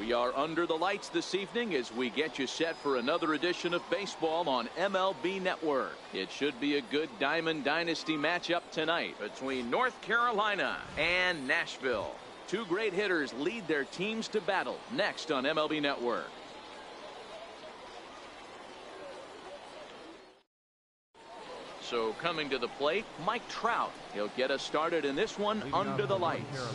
We are under the lights this evening as we get you set for another edition of baseball on MLB Network. It should be a good Diamond Dynasty matchup tonight between North Carolina and Nashville. Two great hitters lead their teams to battle next on MLB Network. So coming to the plate, Mike Trout. He'll get us started in this one under the lights.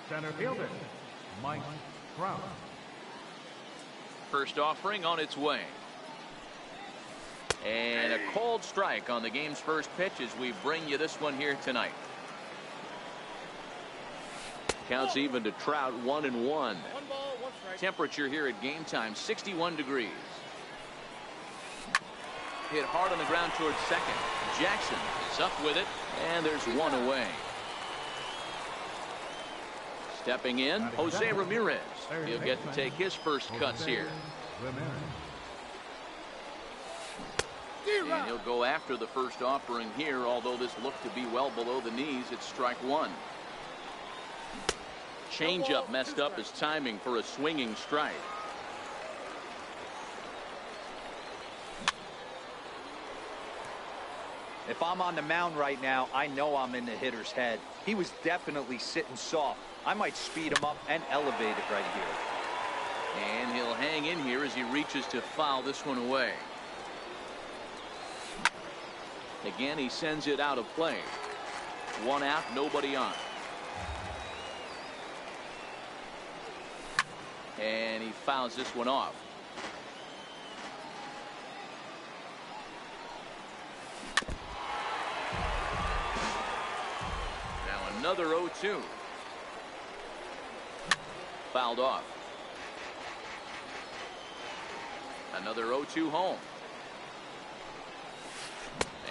Center fielder, Mike Trout. First offering on its way. And a cold strike on the game's first pitch as we bring you this one here tonight. Counts even to Trout, 1-1. Temperature here at game time, 61 degrees. Hit hard on the ground towards second. Jackson is up with it, and there's one away. Stepping in, Jose Ramirez. He'll get to take his first cuts here. And he'll go after the first offering here, although this looked to be well below the knees. It's strike one. Changeup messed up his timing for a swinging strike. If I'm on the mound right now, I know I'm in the hitter's head. He was definitely sitting soft. I might speed him up and elevate it right here. And he'll hang in here as he reaches to foul this one away. Again, he sends it out of play. One out, nobody on. And he fouls this one off. Now another 0-2. Fouled off. Another 0-2 home.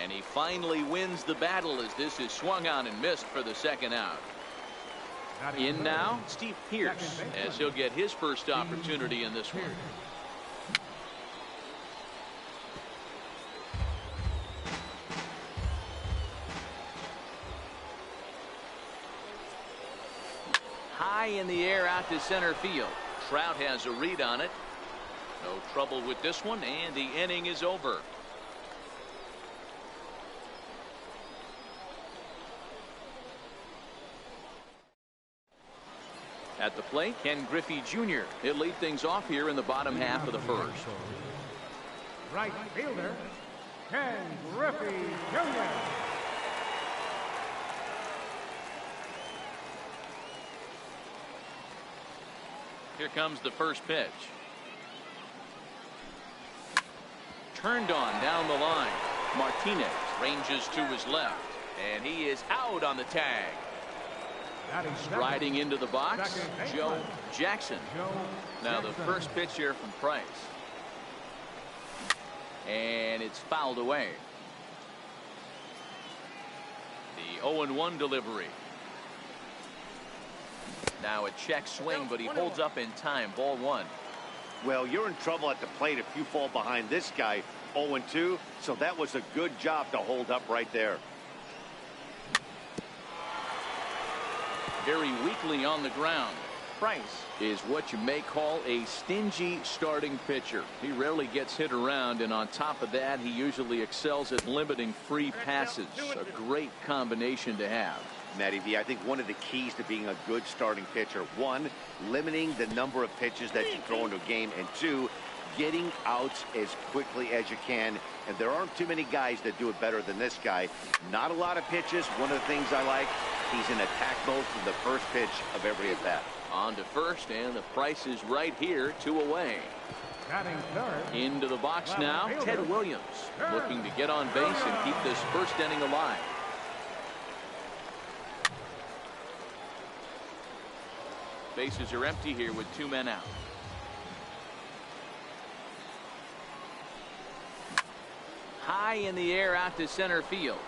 And he finally wins the battle as this is swung on and missed for the second out. In now, Steve Pearce, as he'll get his first opportunity in this one. High in the air out to center field. Trout has a read on it. No trouble with this one, and the inning is over. At the plate, Ken Griffey Jr. He'll lead things off here in the bottom half of the first. Right fielder, Ken Griffey Jr. Here comes the first pitch. Turned on down the line. Martinez ranges to his left, and he is out on the tag. Riding into the box, Joe Jackson. Now the first pitch here from Price. And it's fouled away. The 0-1 delivery. Now a check swing, but he holds up in time. Ball one. Well, you're in trouble at the plate if you fall behind this guy. 0-2, so that was a good job to hold up right there. Very weakly on the ground. Price is what you may call a stingy starting pitcher. He rarely gets hit around, and on top of that, he usually excels at limiting free passes. A great combination to have. Matty V, I think one of the keys to being a good starting pitcher, one, limiting the number of pitches that you throw into a game, and two, getting outs as quickly as you can. And there aren't too many guys that do it better than this guy. Not a lot of pitches. One of the things I like, he's in attack mode from the first pitch of every at bat. On to first, and the Price is right here, 2 away. Batting third. Into the box now, Ted Williams, looking to get on base and keep this first inning alive. Bases are empty here with 2 men out. High in the air out to center field.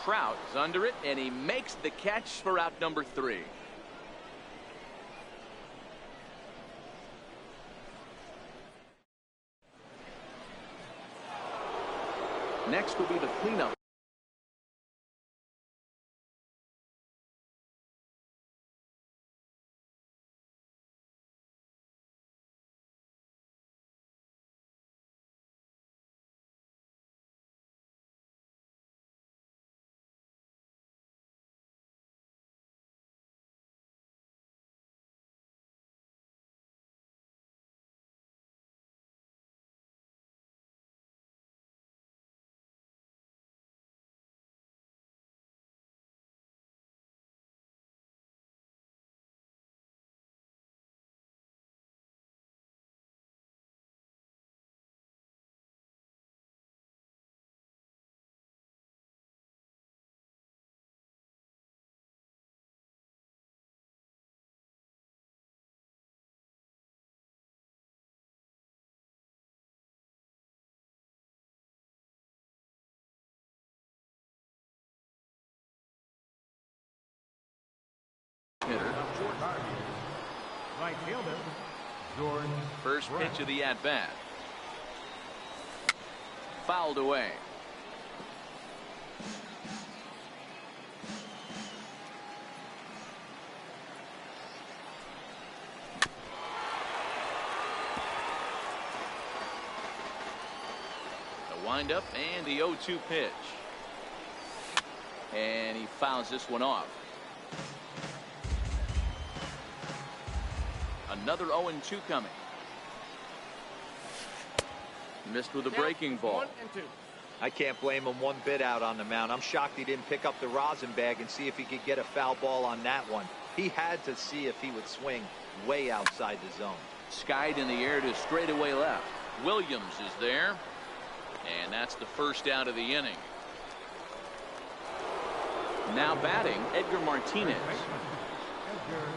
Trout is under it, and he makes the catch for out number 3. Next will be the cleanup. Hitter. Right fielder, George. First pitch of the at-bat. Fouled away. The windup and the 0-2 pitch. And he fouls this one off. Another 0-2 coming. Missed with a breaking ball. 1 and 2. I can't blame him one bit out on the mound. I'm shocked he didn't pick up the rosin bag and see if he could get a foul ball on that one. He had to see if he would swing way outside the zone. Skied in the air to straightaway left. Williams is there. And that's the first out of the inning. Now batting, Edgar Martinez. Edgar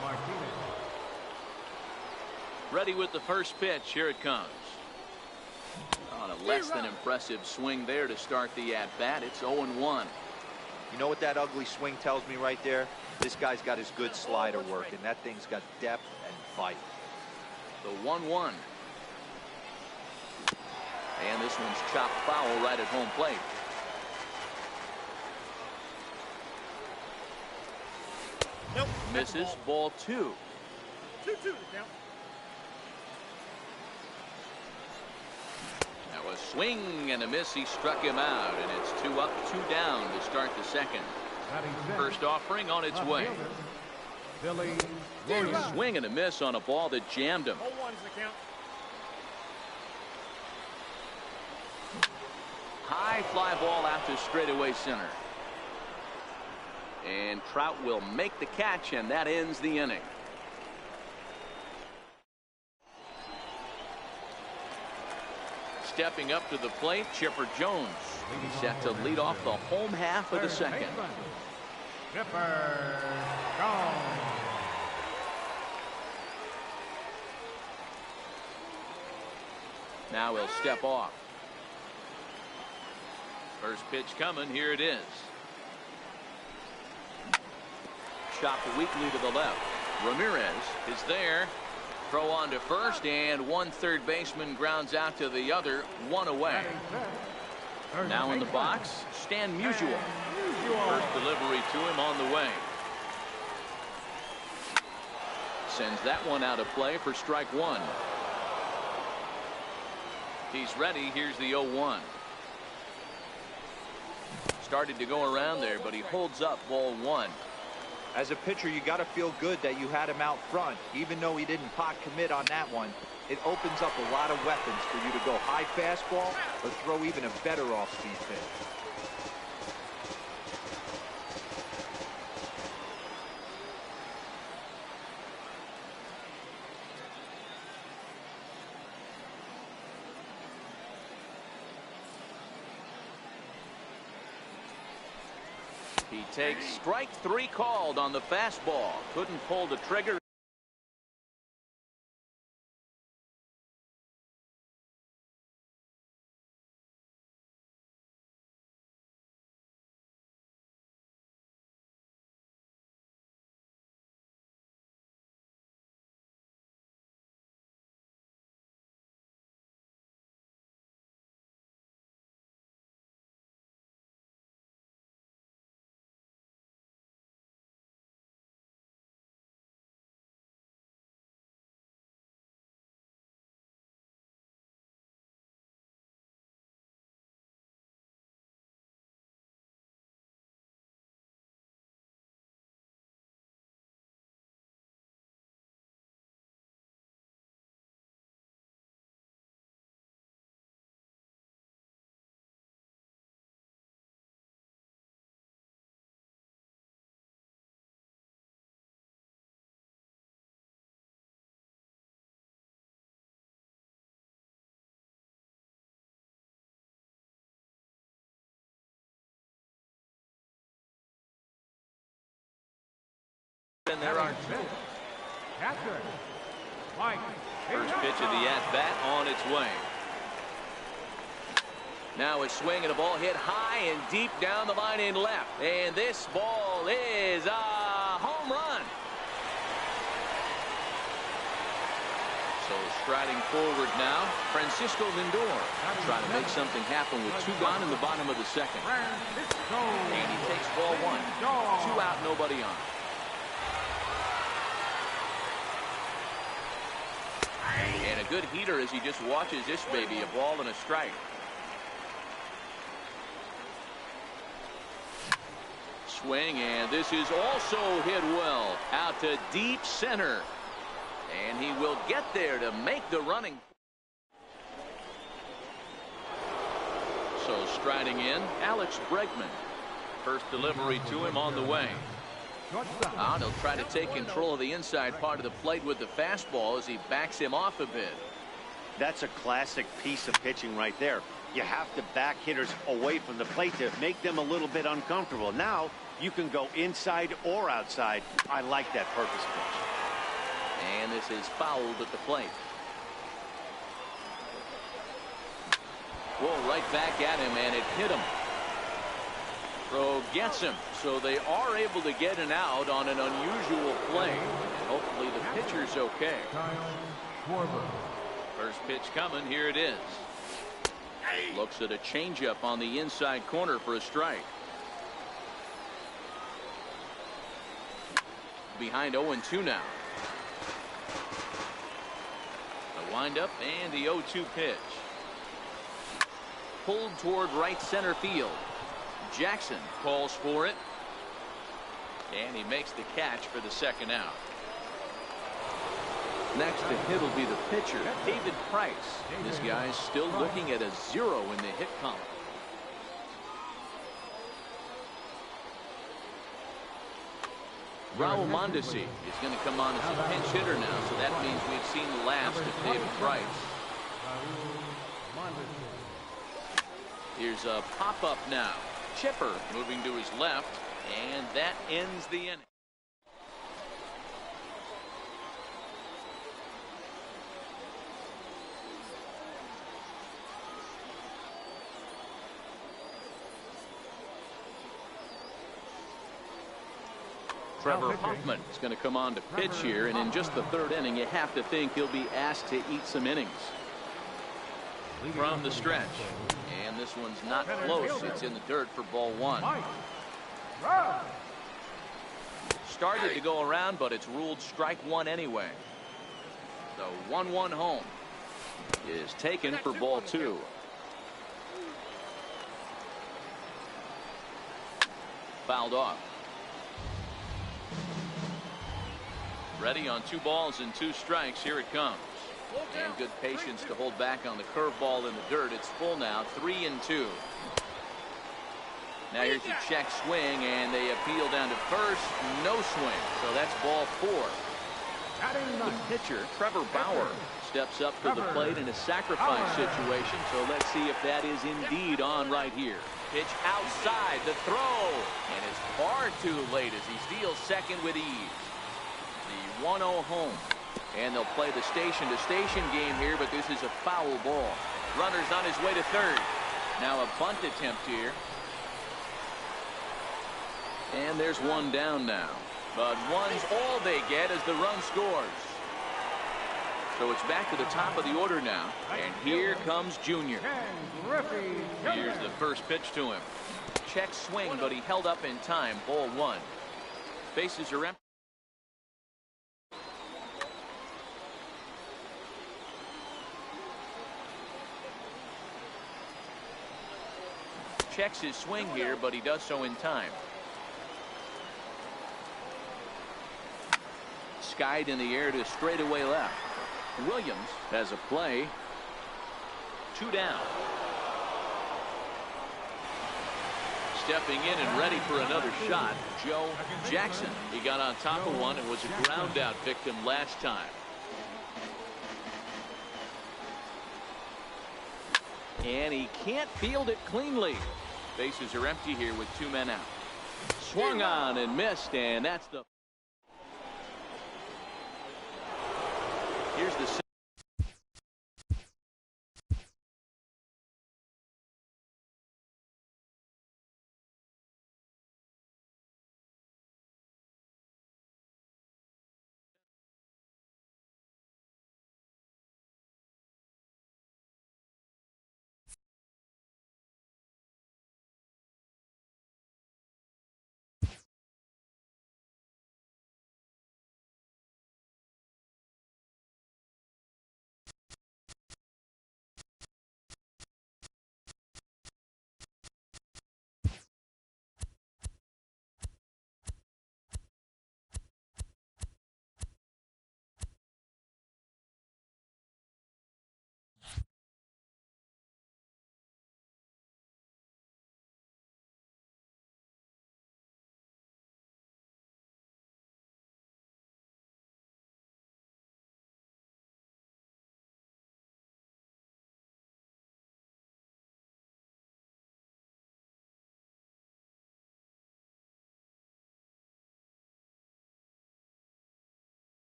Martinez. Ready with the first pitch. Here it comes. On a less than impressive swing there to start the at-bat. It's 0-1. You know what that ugly swing tells me right there? This guy's got his good slider working. That thing's got depth and fight. The 1-1. And this one's chopped foul right at home plate. Nope. Misses. Ball 2. 2-2 count. That was swing and a miss. He struck him out, and it's 2 up, 2 down to start the second. Batting sixth. First offering on its Left way. fielder, Billy Williams. Swing and a miss on a ball that jammed him. 0-1's the count. High fly ball out to straightaway center. And Trout will make the catch, and that ends the inning. Stepping up to the plate, Chipper Jones. He's set to lead off the home half of the second. Chipper Jones. Now he'll step off. First pitch coming. Here it is. Chopped weakly to the left. Ramirez is there. Throw on to first, and one third baseman grounds out to the other. 1 away. Now in the box, Stan Musial. First delivery to him on the way. sends that one out of play for strike one. He's ready. Here's the 0-1. Started to go around there, but he holds up ball one. As a pitcher, you got to feel good that you had him out front. Even though he didn't pot commit on that one, it opens up a lot of weapons for you to go high fastball or throw even a better off-speed pitch. He takes strike three called on the fastball. Couldn't pull the trigger. And there are two. Catcher, Mike. First pitch of the at-bat on its way. Now a swing and a ball hit high and deep down the line in left. And this ball is a home run. So striding forward now, Francisco Lindor trying to make something happen with two gone in the bottom of the second. And he takes ball one. 2 out, nobody on. And a good heater as he just watches this baby, a ball and a strike. Swing, and this is also hit well out to deep center. And he will get there to make the running. So striding in, Alex Bregman. First delivery to him on the way. And he'll try to take control of the inside part of the plate with the fastball as he backs him off a bit. That's a classic piece of pitching right there. You have to back hitters away from the plate to make them a little bit uncomfortable. Now you can go inside or outside. I like that purpose pitch. And this is fouled at the plate. Whoa, right back at him, and it hit him. Throw gets him, so they are able to get an out on an unusual play. And hopefully the pitcher's okay. First pitch coming, here it is. Looks at a changeup on the inside corner for a strike. Behind 0-2 now. The windup and the 0-2 pitch. Pulled toward right center field. Jackson calls for it. And he makes the catch for the second out. Next to hit will be the pitcher, David Price. This guy's still looking at a 0 in the hit column. Raul Mondesi is going to come on as a pinch hitter now, so that means we've seen the last of David Price. Here's a pop-up now. Chipper moving to his left, and that ends the inning. Trevor Hoffman is going to come on to pitch here, and in just the third inning, you have to think he'll be asked to eat some innings. From the stretch, and this one's not close. It's in the dirt for ball one. started to go around, but it's ruled strike one anyway. The 1-1 home is taken for ball two. Fouled off. Ready on 2 balls and 2 strikes. Here it comes. And good patience to hold back on the curveball in the dirt. It's full now, 3-2. Now here's the check swing, and they appeal down to first. No swing, so that's ball 4. The pitcher, Trevor Bauer, steps up to the plate in a sacrifice situation, so let's see if that is indeed on right here. Pitch outside, the throw, and it's far too late as he steals second with ease. The 1-0 home. And they'll play the station-to-station game here, but this is a foul ball. Runner's on his way to third. Now a bunt attempt here. And there's one down now. But one's all they get as the run scores. So it's back to the top of the order now. And here comes Junior. Here's the first pitch to him. Check swing, but he held up in time. Ball 1. Bases are empty. Checks his swing here, but he does so in time. Skied in the air to straightaway left. Williams has a play. 2 down. Stepping in and ready for another shot, Joe Jackson. He got on top of one and was a ground out victim last time. And he can't field it cleanly. Bases are empty here with 2 men out. Swung on and missed, and that's the... Here's the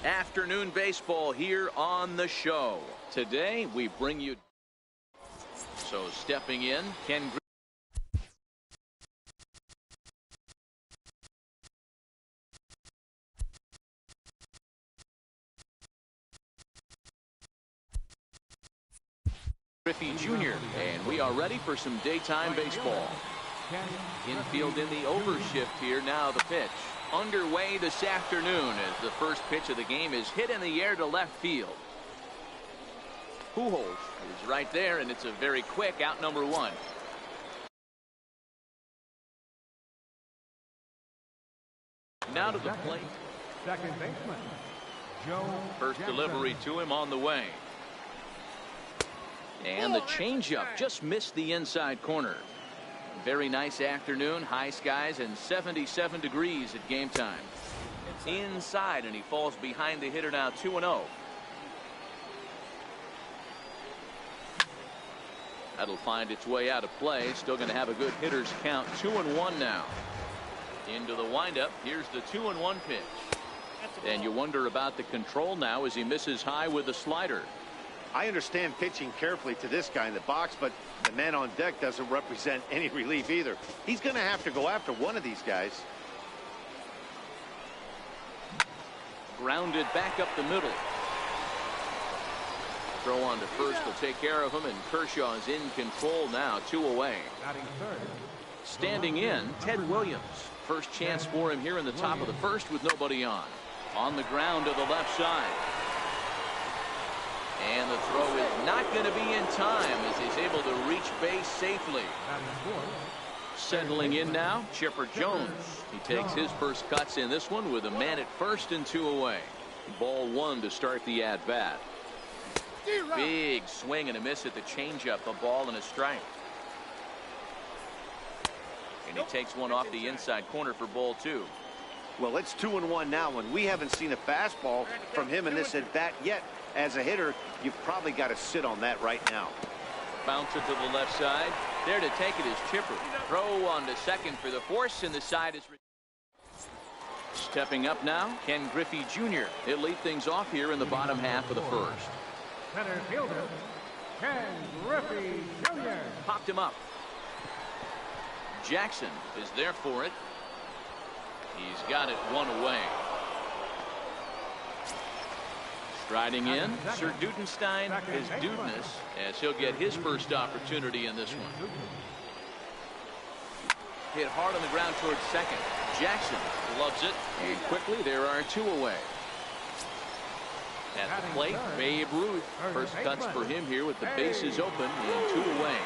Afternoon baseball here on the show. Today we bring you. So stepping in, Ken Griffey Jr. And we are ready for some daytime baseball. Infield in the overshift here. Now the pitch underway this afternoon as the first pitch of the game is hit in the air to left field. Pujols is right there, and it's a very quick out, number one. Now to the plate. Second baseman, Joe First Jackson. delivery to him on the way. And the changeup just missed the inside corner. Very nice afternoon, high skies and 77 degrees at game time. Inside, and he falls behind the hitter now, 2-0. That'll find its way out of play. Still going to have a good hitter's count. 2-1 now. Into the windup. Here's the 2-1 pitch. And you wonder about the control now as he misses high with the slider. I understand pitching carefully to this guy in the box, but the man on deck doesn't represent any relief either. He's going to have to go after one of these guys. Grounded back up the middle. Throw on to first will take care of him, and Kershaw is in control now, 2 away. Batting third. Standing in, Ted Williams. First chance for him here in the top of the first with nobody on. On the ground to the left side. And the throw is not going to be in time as he's able to reach base safely. Batting fourth. Settling in now, Chipper Jones. He takes his first cuts in this one with a man at first and 2 away. Ball 1 to start the at-bat. Big swing and a miss at the changeup, a ball and a strike. And he takes one off the inside corner for ball 2. Well, it's 2-1 now, and we haven't seen a fastball from him in this at bat yet. As a hitter, you've probably got to sit on that right now. Bounce it to the left side. There to take it is Chipper. Throw on to second for the force, and the side is. Stepping up now, Ken Griffey Jr. He'll lead things off here in the bottom half of the first. Center fielder, Ken Griffey Jr. Popped him up. Jackson is there for it. He's got it 1 away. Striding in, Sir Dudenstein is Dudeness as he'll get his first opportunity in this one. Hit hard on the ground towards second. Jackson loves it, and quickly there are 2 away. At the plate, Babe Ruth. First cuts for him here with the bases open and 2 away.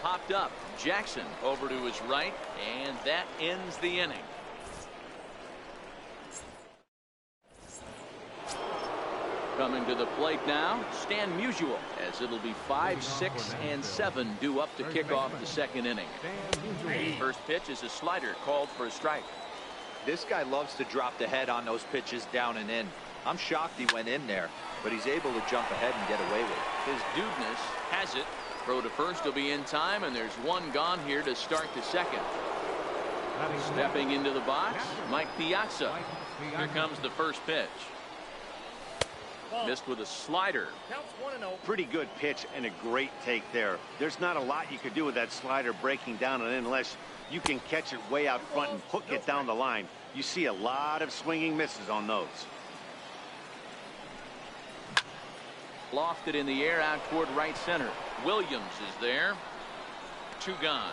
Popped up. Jackson over to his right, and that ends the inning. Coming to the plate now, Stan Musial, as it'll be 5, 6, and 7 due up to kick off the second inning. First pitch is a slider called for a strike. This guy loves to drop the head on those pitches down and in. I'm shocked he went in there, but he's able to jump ahead and get away with it. His Dudeness has it. Throw to first will be in time, and there's 1 gone here to start the second. Stepping into the box, Mike Piazza. Here comes the first pitch. Missed with a slider. Pretty good pitch and a great take there. There's not a lot you could do with that slider breaking down and in unless you can catch it way out front and hook it down the line. You see a lot of swinging misses on those. Lofted in the air out toward right center. Williams is there. 2 gone.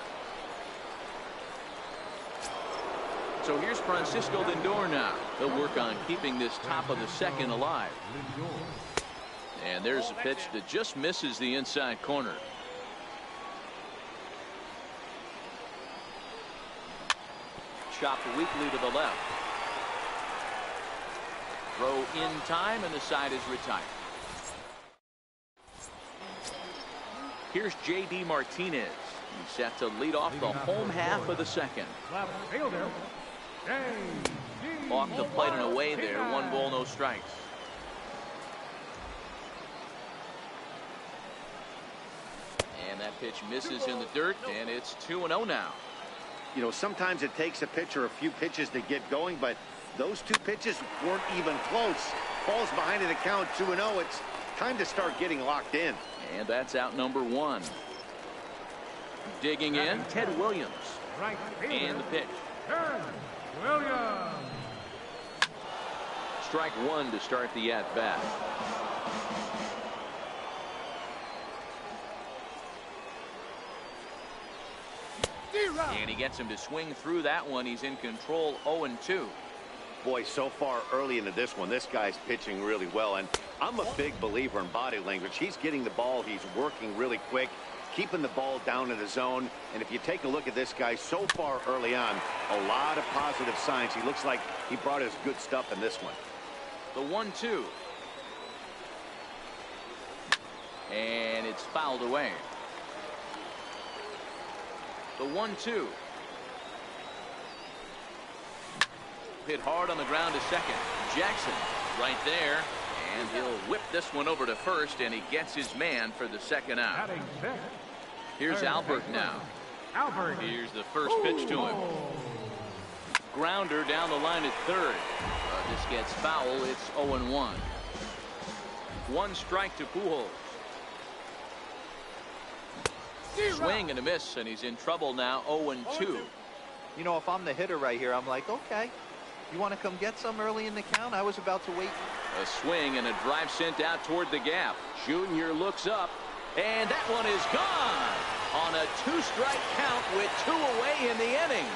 So here's Francisco Lindor now. He'll work on keeping this top of the second alive. And there's a pitch that just misses the inside corner. Chopped weakly to the left. Throw in time, and the side is retired. Here's J.D. Martinez. He's set to lead off the home half of the second. Left fielder, Off the plate and away there. 1 ball, no strikes. And that pitch misses in the dirt, and it's 2-0 now. You know, sometimes it takes a pitcher a few pitches to get going, but those two pitches weren't even close. Falls behind in the count 2-0. It's time to start getting locked in. And that's out number one. Digging in, Ted Williams. Right fielder. And the pitch. Ted Williams. Strike one to start the at-bat. And he gets him to swing through that one. He's in control, 0-2. Boy, so far early into this one, this guy's pitching really well. And I'm a big believer in body language. He's getting the ball. He's working really quick, keeping the ball down in the zone. And if you take a look at this guy so far early on, a lot of positive signs. He looks like he brought his good stuff in this one. The 1-2. And it's fouled away. The 1-2. Hit hard on the ground to second. Jackson right there. And he'll whip this one over to first, and he gets his man for the second out. Batting six. Here's Albert now. Albert. Here's the first pitch to him. Grounder down the line at third. This gets foul. It's 0-1. One strike to Pujols. Swing and a miss, and he's in trouble now. 0-2. You know, if I'm the hitter right here, I'm like, okay, you want to come get some early in the count? I was about to wait. A swing and a drive sent out toward the gap. Junior looks up, and that one is gone on a two-strike count with two away in the inning.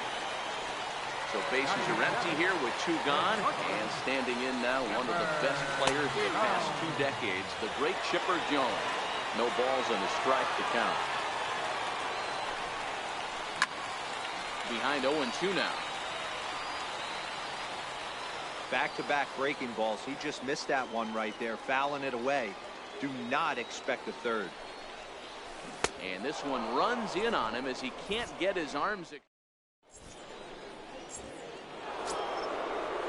So bases are empty here with two gone, and standing in now one of the best players in the past 2 decades, the great Chipper Jones. No balls and a strike to count. Behind 0-2 now. Back-to-back breaking balls. He just missed that one right there, fouling it away. Do not expect a third. And this one runs in on him as he can't get his arms.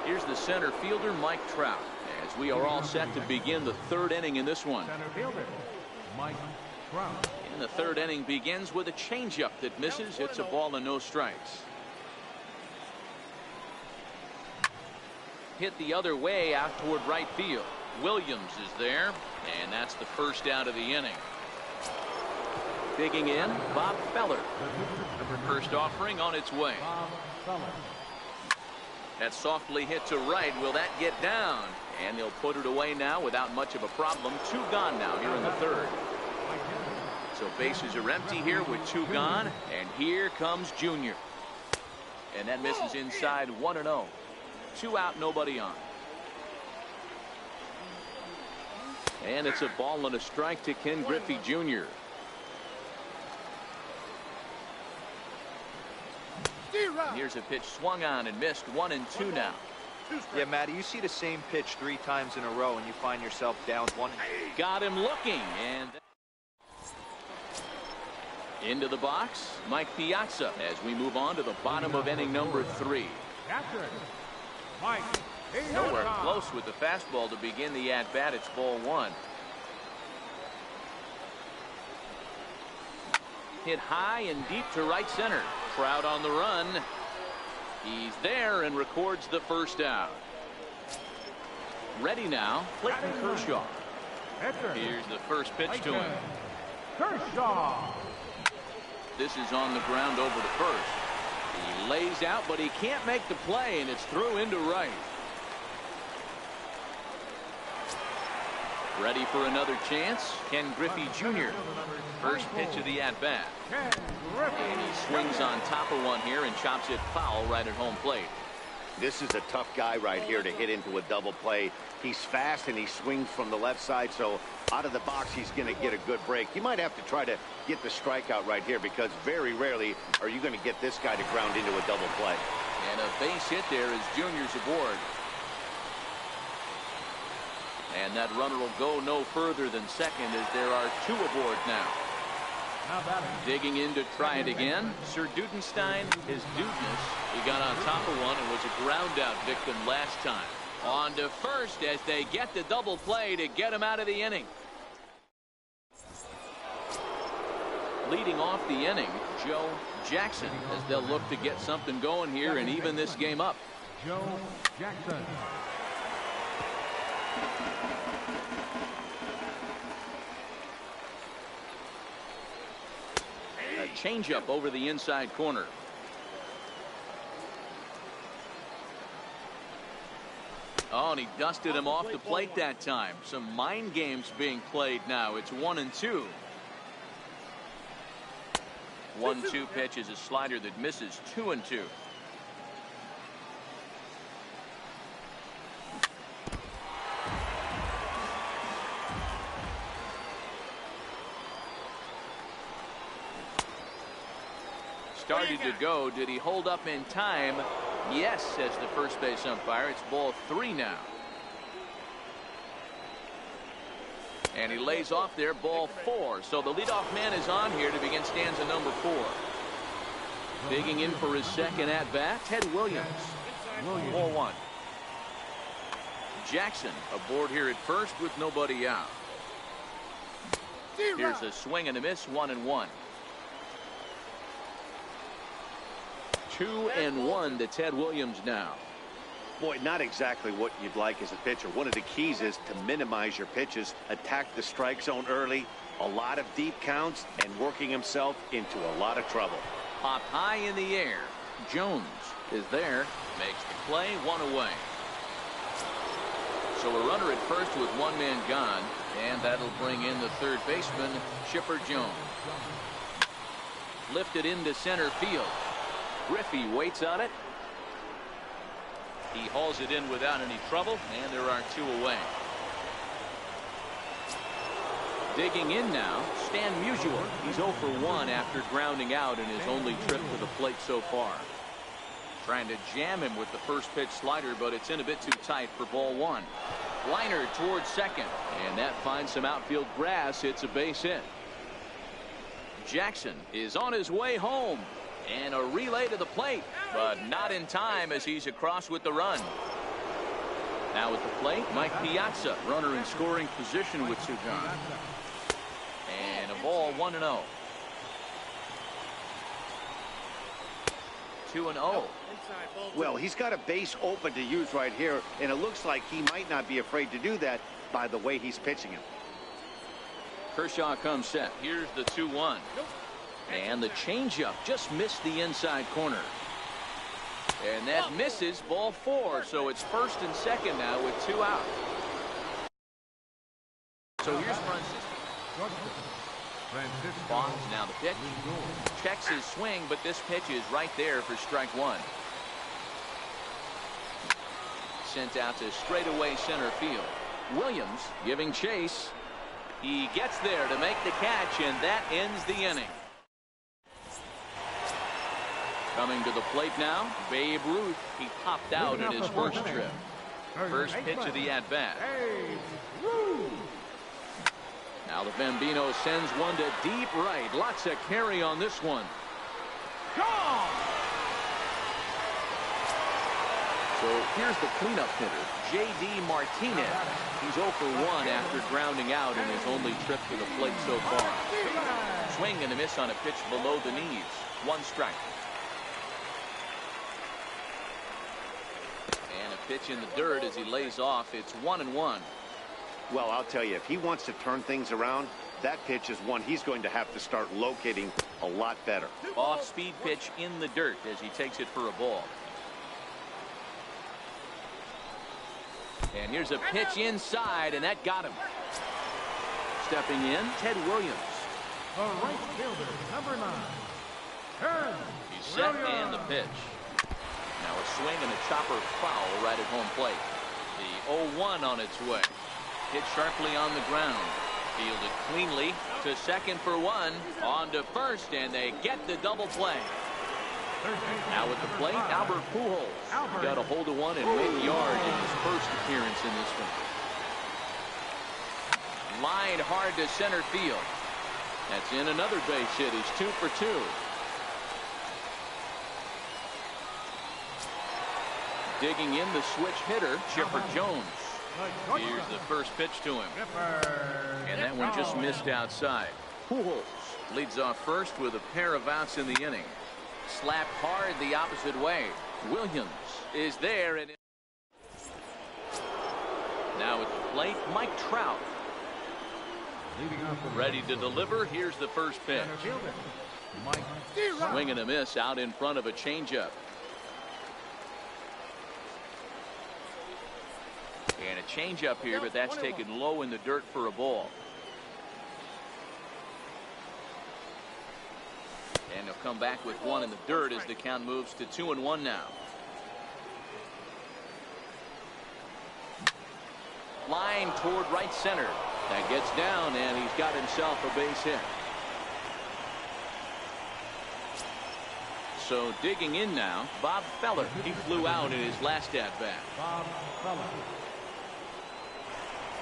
Here's the center fielder, Mike Trout, as we are all set to begin the third inning in this one. Center fielder, Mike Trout. And the third inning begins with a changeup that misses. It's a ball and no strikes. Hit the other way out toward right field. Williams is there, and that's the first out of the inning. Digging in, Bob Feller. First offering on its way. Bob Feller. That softly hit to right. Will that get down? And they'll put it away now without much of a problem. Two gone now here in the third. So bases are empty here with two gone, and here comes Junior. And that misses inside 1-0. 2 out, nobody on. And it's a ball and a strike to Ken Griffey Jr. Here's a pitch swung on and missed. 1-2 now. Yeah, Matty, you see the same pitch 3 times in a row, and you find yourself down 1. Got him looking, and into the box, Mike Piazza, as we move on to the bottom of inning number 3. Captain, Mike Piazza. Nowhere close with the fastball to begin the at-bat. It's ball 1. Hit high and deep to right center. Trout on the run. He's there and records the first out. Ready now, Clayton Kershaw. Here's the first pitch to him. Kershaw. This is on the ground over to first. He lays out, but he can't make the play, and it's through into right. Ready for another chance? Ken Griffey Jr. First pitch of the at-bat. And he swings on top of one here and chops it foul right at home plate. This is a tough guy right here to hit into a double play. He's fast and he swings from the left side, so out of the box he's going to get a good break. You might have to try to get the strikeout right here, because very rarely are you going to get this guy to ground into a double play. And a base hit there as Junior's aboard. And that runner will go no further than second, as there are 2 aboard now. Digging in to try it again. Sir Dudenstein, his dudeness. He got on top of one and was a ground out victim last time. On to first as they get the double play to get him out of the inning. Leading off the inning, Joe Jackson, as they'll look to get something going here and even this game up. Joe Jackson. A changeup over the inside corner. Oh, and he dusted him off the plate that time. Some mind games being played now. It's 1-2. 1-2 pitch is a slider that misses. 2-2. Started to go. Did he hold up in time? Yes, says the first base umpire. It's ball 3 now. And he lays off there, ball 4. So the leadoff man is on here to begin stanza number 4. Digging in for his second at bat, Ted Williams. Ball 1. Jackson aboard here at first with nobody out. Here's a swing and a miss, 1-1. 2-1 to Ted Williams now. Boy, not exactly what you'd like as a pitcher. One of the keys is to minimize your pitches, attack the strike zone early, a lot of deep counts, and working himself into a lot of trouble. Pop high in the air. Jones is there, makes the play, 1 away. So a runner at first with 1 man gone, and that'll bring in the third baseman, Chipper Jones. Lifted into center field. Griffey waits on it. He hauls it in without any trouble, and there are 2 away. Digging in now, Stan Musial. He's 0 for 1 after grounding out in his only trip to the plate so far. Trying to jam him with the first pitch slider, but it's in a bit too tight for ball 1. Liner towards second, and that finds some outfield grass. It's a base hit. Jackson is on his way home. And a relay to the plate, but not in time as he's across with the run. Now at the plate, Mike Piazza, runner in scoring position with 2 gone. And a ball, 1-0. 2-0. Well, he's got a base open to use right here, and it looks like he might not be afraid to do that by the way he's pitching him. Kershaw comes set. Here's the 2-1. And the changeup just missed the inside corner. And that misses, ball 4. So it's first and second now with 2 out. So here's Francisco. Bonds now the pitch. Checks his swing, but this pitch is right there for strike 1. Sent out to straightaway center field. Williams giving chase. He gets there to make the catch, and that ends the inning. Coming to the plate now, Babe Ruth. He popped out in his first trip. First pitch of the at-bat. Now the Bambino sends one to deep right. Lots of carry on this one. So here's the cleanup hitter, J.D. Martinez. He's 0 for 1 after grounding out in his only trip to the plate so far. Swing and a miss on a pitch below the knees. 1 strike. Pitch in the dirt as he lays off. It's 1-1. Well, I'll tell you, if he wants to turn things around, that pitch is one he's going to have to start locating a lot better. Off-speed pitch in the dirt as he takes it for a ball. And here's a pitch inside, and that got him. Stepping in, Ted Williams. The right fielder, number 9. Ted He's set Williams. and the pitch. Now a swing and a chopper foul right at home plate. The 0-1 on its way. Hit sharply on the ground. Fielded cleanly to second for 1. On to first, and they get the double play. Now at the plate, Albert Pujols. Got a hold of one and made yard in his first appearance in this one. Lined hard to center field. That's in another base hit. He's 2 for 2. Digging in the switch hitter, Chipper Jones. Here's the first pitch to him. And that one just missed outside. Pujols Leads off first with a pair of outs in the inning. Slapped hard the opposite way. Williams is there, and now at the plate, Mike Trout. Ready to deliver. Here's the first pitch. Swing and a miss out in front of a changeup. And a changeup here, but that's taken low in the dirt for a ball. And he'll come back with one in the dirt as the count moves to 2-1 now. Line toward right center. That gets down, and he's got himself a base hit. So digging in now, Bob Feller. He flew out in his last at-bat. Bob Feller.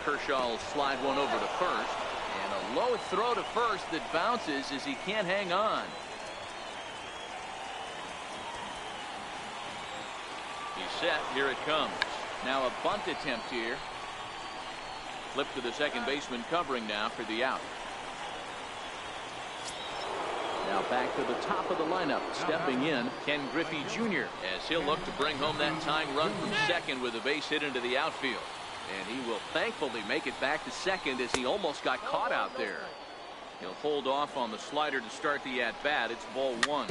Kershaw will slide one over to first. And a low throw to first that bounces as he can't hang on. He's set. Here it comes. Now a bunt attempt here. Flip to the second baseman covering now for the out. Now back to the top of the lineup. Stepping in, Ken Griffey Jr. as he'll look to bring home that tying run from second with a base hit into the outfield. And he will thankfully make it back to second as he almost got caught out there. He'll hold off on the slider to start the at-bat. It's ball one.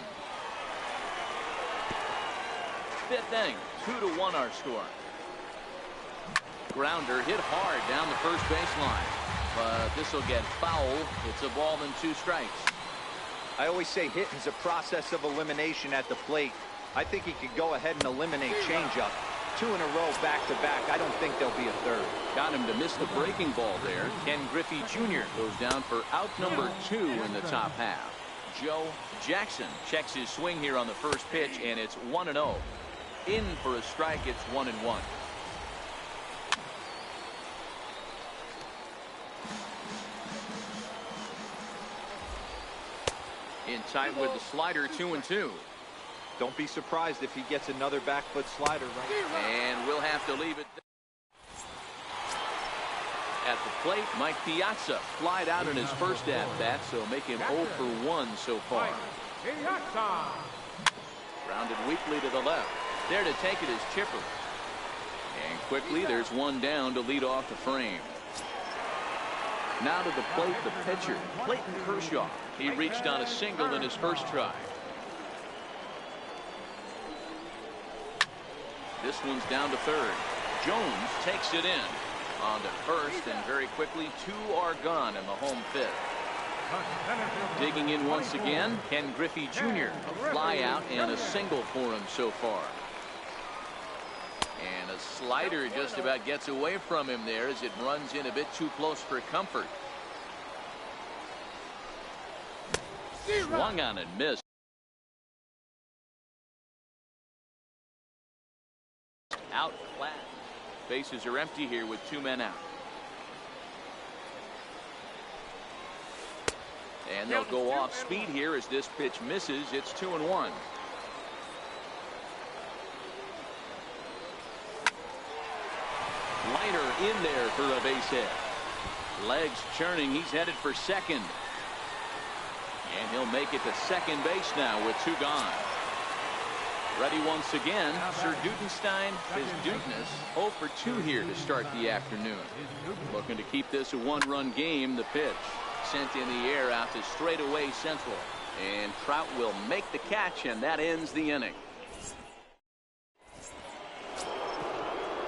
Fifth inning, 2-1 our score. Grounder hit hard down the first baseline, but this will get foul. It's a ball and 2 strikes. I always say hitting's a process of elimination at the plate. I think he could go ahead and eliminate changeup. 2 in a row back-to-back. I don't think there'll be a third. Got him to miss the breaking ball there. Ken Griffey Jr. goes down for out number 2 in the top half. Joe Jackson checks his swing here on the first pitch, and it's 1-0. In for a strike. It's 1-1. In tight with the slider, 2-2. Don't be surprised if he gets another back foot slider right. And we'll have to leave it. At the plate, Mike Piazza flied out in his first at-bat, so make him 0 for 1 so far. Rounded weakly to the left. There to take it is Chipper. And quickly, there's one down to lead off the frame. Now to the plate, the pitcher, Clayton Kershaw. He reached on a single in his first try. This one's down to third. Jones takes it in. On to first, and very quickly, 2 are gone in the home fifth. Digging in once again, Ken Griffey Jr. A fly out and a single for him so far. And a slider just about gets away from him there as it runs in a bit too close for comfort. Swung on and missed. Outclassed. Bases are empty here with 2 men out. And they'll go off speed here as this pitch misses. It's 2-1. Liner in there for a base hit. Legs churning. He's headed for second. And he'll make it to second base now with 2 gone. Ready once again, Sir Dudenstein is Dudeness 0 for 2 here to start the afternoon. Looking to keep this a 1-run game. The pitch sent in the air out to straightaway central. And Trout will make the catch, and that ends the inning.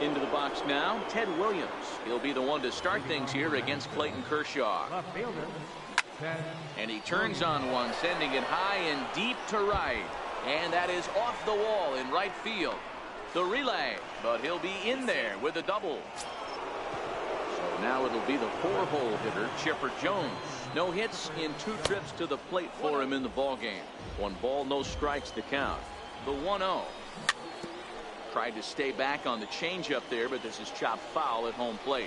Into the box now, Ted Williams. He'll be the one to start things here against Clayton Kershaw. And he turns on one, sending it high and deep to right. And that is off the wall in right field. The relay, but he'll be in there with a double. So now it'll be the 4-hole hitter, Chipper Jones. No hits in 2 trips to the plate for him in the ballgame. 1 ball, no strikes to count. The 1-0. Tried to stay back on the changeup there, but this is chopped foul at home plate.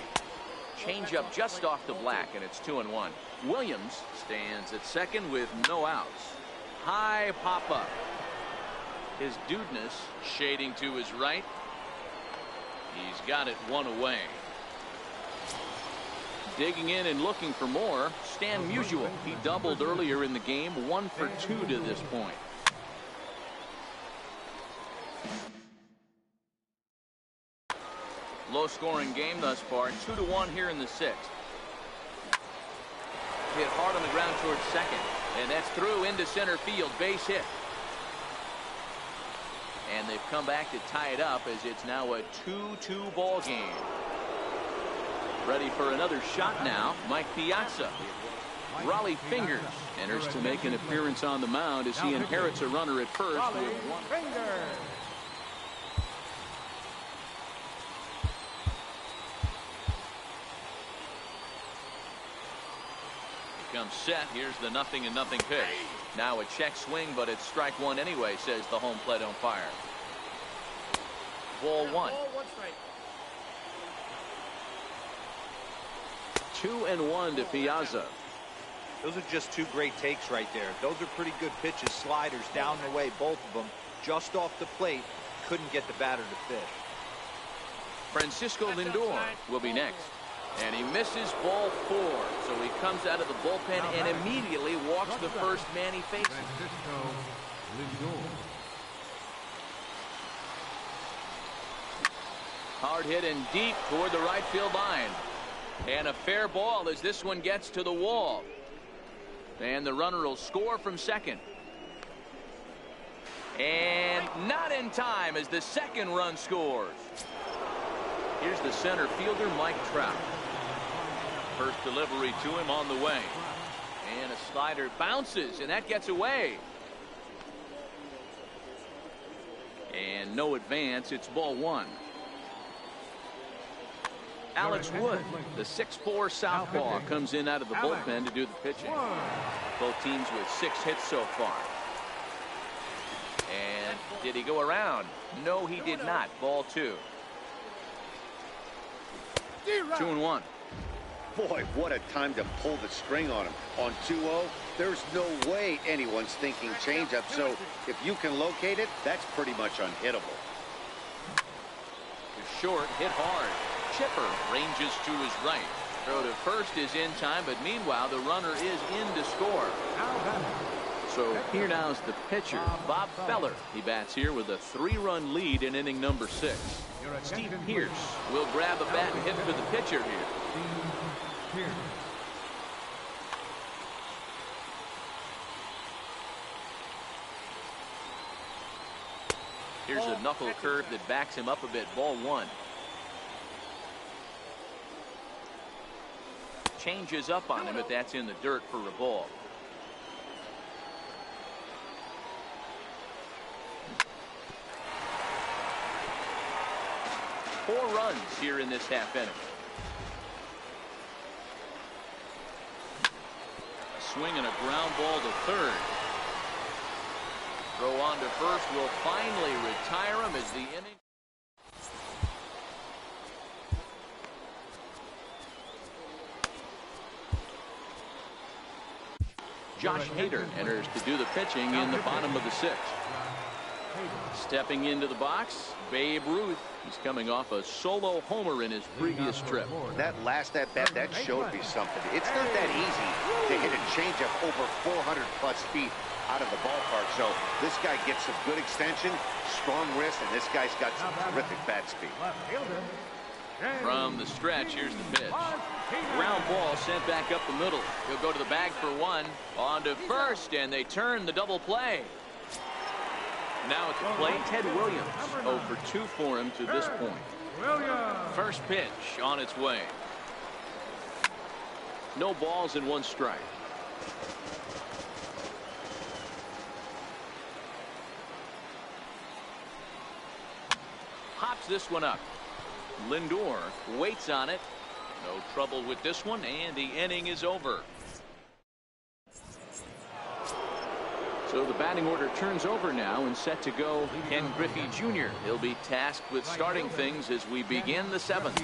Changeup just off the black, and it's 2-1. Williams stands at second with no outs. High pop-up. His Dudeness shading to his right. He's got it 1 away. Digging in and looking for more, Stan Musial. He doubled earlier in the game, 1 for 2 to this point. Low-scoring game thus far, 2-1 here in the 6th. Hit hard on the ground towards second, and that's through into center field, base hit. And they've come back to tie it up as it's now a 2-2 ball game. Ready for another shot now, Mike Piazza. Rollie Fingers enters to make an appearance on the mound as he inherits a runner at first with 1. Comes set. Here's the 0-0 pitch. Now a check swing, but it's strike one anyway, says the home plate umpire. Ball 1. 2-1 to Piazza. Those are just two great takes right there. Those are pretty good pitches. Sliders down the way, both of them. Just off the plate. Couldn't get the batter to fish. Francisco Lindor will be next. And he misses ball 4. So he comes out of the bullpen and immediately walks the first man he faces. Hard hit and deep toward the right field line. And a fair ball as this one gets to the wall. And the runner will score from second. And not in time as the second run scores. Here's the center fielder, Mike Trout. First delivery to him on the way. And a slider bounces, and that gets away. And no advance. It's ball 1. Alex Wood, the 6'4" southpaw, comes in out of the bullpen to do the pitching. Both teams with 6 hits so far. And did he go around? No, he did not. Ball 2. 2-1. Boy, what a time to pull the string on him. On 2-0, there's no way anyone's thinking changeup. So if you can locate it, that's pretty much unhittable. Short, hit hard. Chipper ranges to his right. Throw to first is in time, but meanwhile the runner is in to score. So here now is the pitcher, Bob Feller. He bats here with a 3-run lead in inning number 6. Steve Pearce will grab a bat and hit for the pitcher here. Here's a knuckle curve that backs him up a bit. Ball 1. Changes up on him, but that's in the dirt for a ball. Four runs here in this half inning. A swing and a ground ball to third. Throw on to first will finally retire him as the inning. Josh Hader enters to do the pitching in the bottom of the 6th. Stepping into the box, Babe Ruth. He's coming off a solo homer in his previous trip. That last at-bat, that showed me something. It's not that easy to hit a changeup over 400+ feet out of the ballpark. So this guy gets some good extension, strong wrist, and this guy's got some terrific bat speed. From the stretch, here's the pitch. Ground ball sent back up the middle. He'll go to the bag for 1. On to first, and they turn the double play. Now at the plate, Ted Williams. 0 for 2 for him to this point. First pitch on its way. No balls and 1 strike. Hops this one up. Lindor waits on it. No trouble with this one, and the inning is over. So the batting order turns over now and set to go Ken Griffey Jr. He'll be tasked with starting things as we begin the 7th.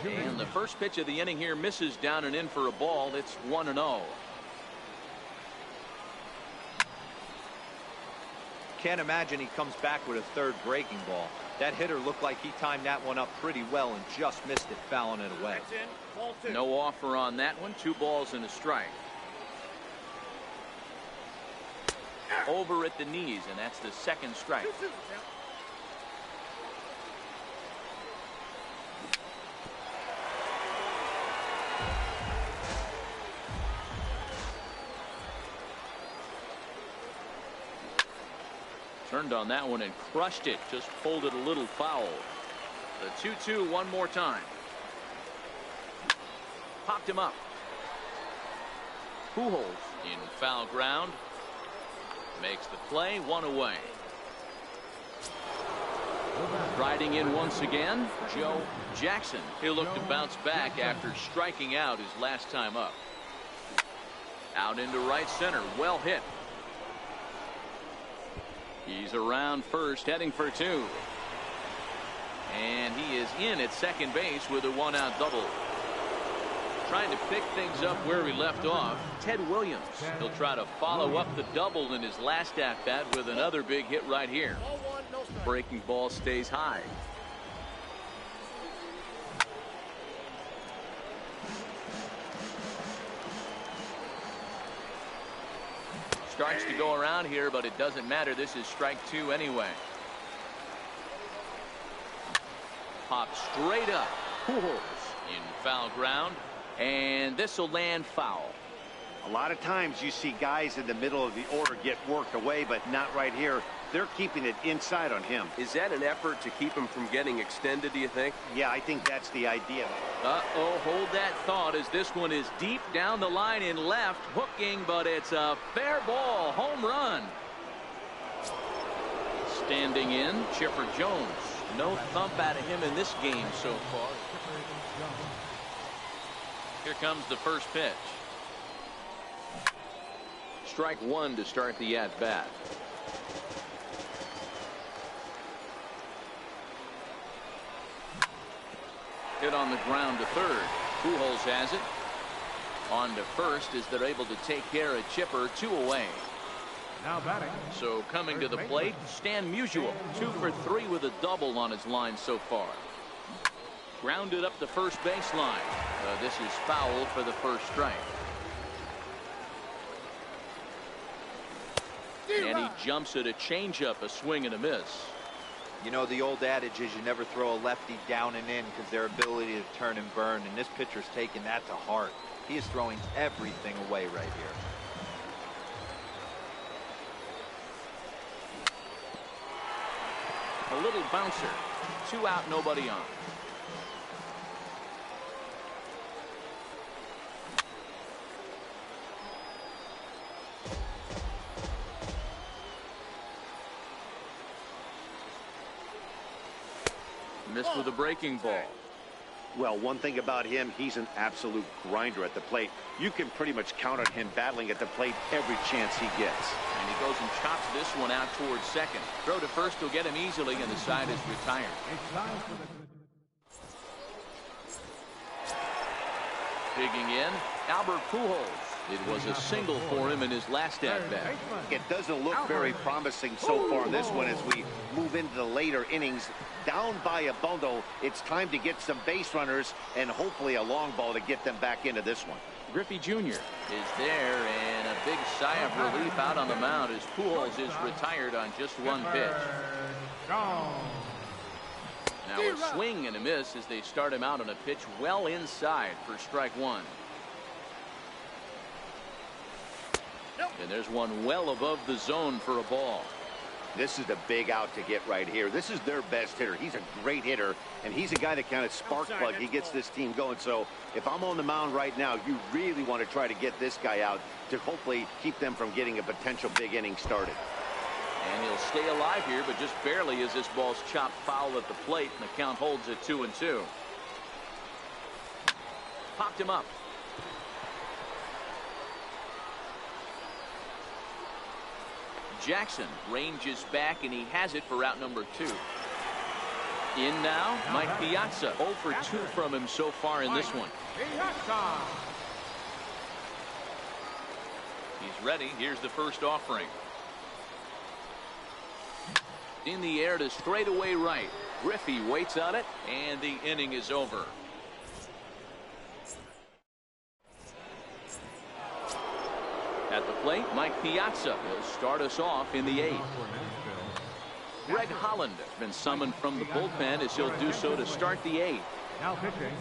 And the first pitch of the inning here misses down and in for a ball. It's 1-0. Can't imagine he comes back with a third breaking ball. That hitter looked like he timed that one up pretty well and just missed it, fouling it away. No offer on that one. 2 balls and a strike. Over at the knees, and that's the second strike. Turned on that one and crushed it. Just pulled it a little foul. The 2-2 one more time. Popped him up. Pujols in foul ground. Makes the play, 1 away. Riding in once again, Joe Jackson. He'll look to bounce back after striking out his last time up. Out into right center. Well hit. He's around first, heading for 2. And he is in at second base with a 1-out double. Trying to pick things up where he left off, Ted Williams. He'll try to follow up the double in his last at-bat with another big hit right here. Breaking ball stays high. Starts to go around here, but it doesn't matter. This is strike 2 anyway. Pop straight up. Pujols in foul ground, and this will land foul. A lot of times you see guys in the middle of the order get worked away, but not right here. They're keeping it inside on him. Is that an effort to keep him from getting extended, do you think? Yeah, I think that's the idea. Uh-oh, hold that thought as this one is deep down the line in left, hooking, but it's a fair ball, home run. Standing in, Chipper Jones. No thump out of him in this game so far. Here comes the first pitch. Strike 1 to start the at-bat. Hit on the ground to third. Pujols has it. On to first as they're able to take care of Chipper. 2 away. Now batting. So coming to the plate, Stan Musial. 2 for 3 with a double on his line so far. Grounded up the first baseline. This is foul for the first strike. And he jumps at a changeup, a swing and a miss. You know, the old adage is you never throw a lefty down and in because their ability to turn and burn, and this pitcher's taking that to heart. He is throwing everything away right here. A little bouncer. 2 out, nobody on. Missed with a breaking ball. Well, one thing about him, he's an absolute grinder at the plate. You can pretty much count on him battling at the plate every chance he gets. And he goes and chops this one out towards second. Throw to first will get him easily, and the side is retired. Digging in, Albert Pujols. It was a single for him in his last at-bat. It doesn't look very promising so far in this one as we move into the later innings. Down by a bundle, it's time to get some base runners and hopefully a long ball to get them back into this one. Griffey Jr. is there, and a big sigh of relief out on the mound as Pujols is retired on just 1 pitch. Now a swing and a miss as they start him out on a pitch well inside for strike 1. And there's one well above the zone for a ball. This is a big out to get right here. This is their best hitter. He's a great hitter, and he's a guy that kind of spark plug. He gets this team going. So if I'm on the mound right now, you really want to try to get this guy out to hopefully keep them from getting a potential big inning started. And he'll stay alive here, but just barely as this ball's chopped foul at the plate, and the count holds at 2-2. Popped him up. Jackson ranges back, and he has it for out number 2. In now, Mike Piazza. 0 for 2 from him so far in this one. He's ready. Here's the first offering. In the air to straightaway right. Griffey waits on it, and the inning is over. At the plate, Mike Piazza will start us off in the 8th. Greg Holland has been summoned from the bullpen as he'll do so to start the 8th. Now pitching.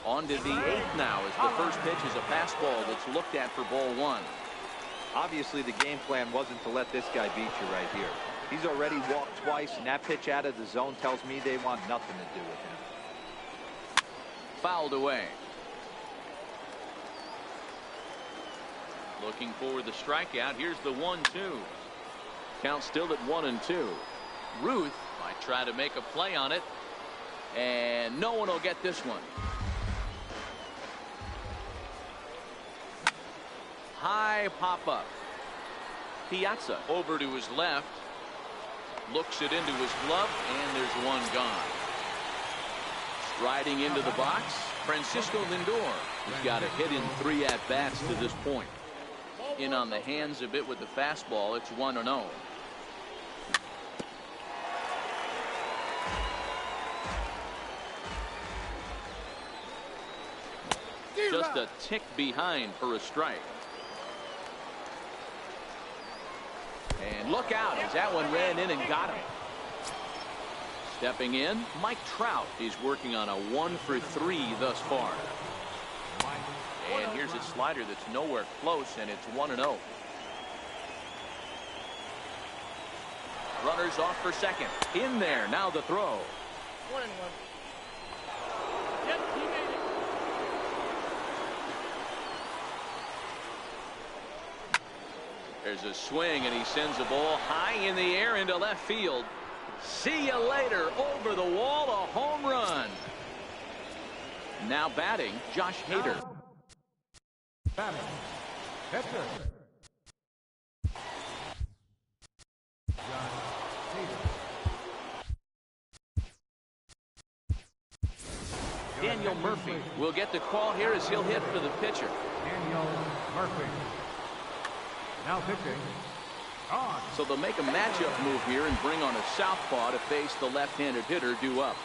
On to the 8th now as the first pitch is a fastball that's looked at for ball 1. Obviously, the game plan wasn't to let this guy beat you right here. He's already walked twice, and that pitch out of the zone tells me they want nothing to do with him. Fouled away. Looking for the strikeout. Here's the 1-2. Count still at 1-2. Ruth might try to make a play on it, and no one will get this one. High pop up. Piazza over to his left. Looks it into his glove, and there's one gone. Striding into the box, Francisco Lindor. He's got a hit in 3 at-bats to this point. In on the hands a bit with the fastball. It's 1-0. Just a tick behind for a strike. And look out as that one ran in and got him. Stepping in, Mike Trout. He's working on a 1-for-3 thus far. And here's a slider that's nowhere close, and it's 1-0. Runners off for second. In there, now the throw. 1-1. Yep, he made it. There's a swing, and he sends a ball high in the air into left field. See you later. Over the wall, a home run. Now batting, Josh Hader. Batting. Pitcher. Josh Hader. Daniel Murphy will get the call here as he'll hit for the pitcher. Daniel Murphy. Now pitching. On. So they'll make a matchup move here and bring on a southpaw to face the left-handed hitter due up.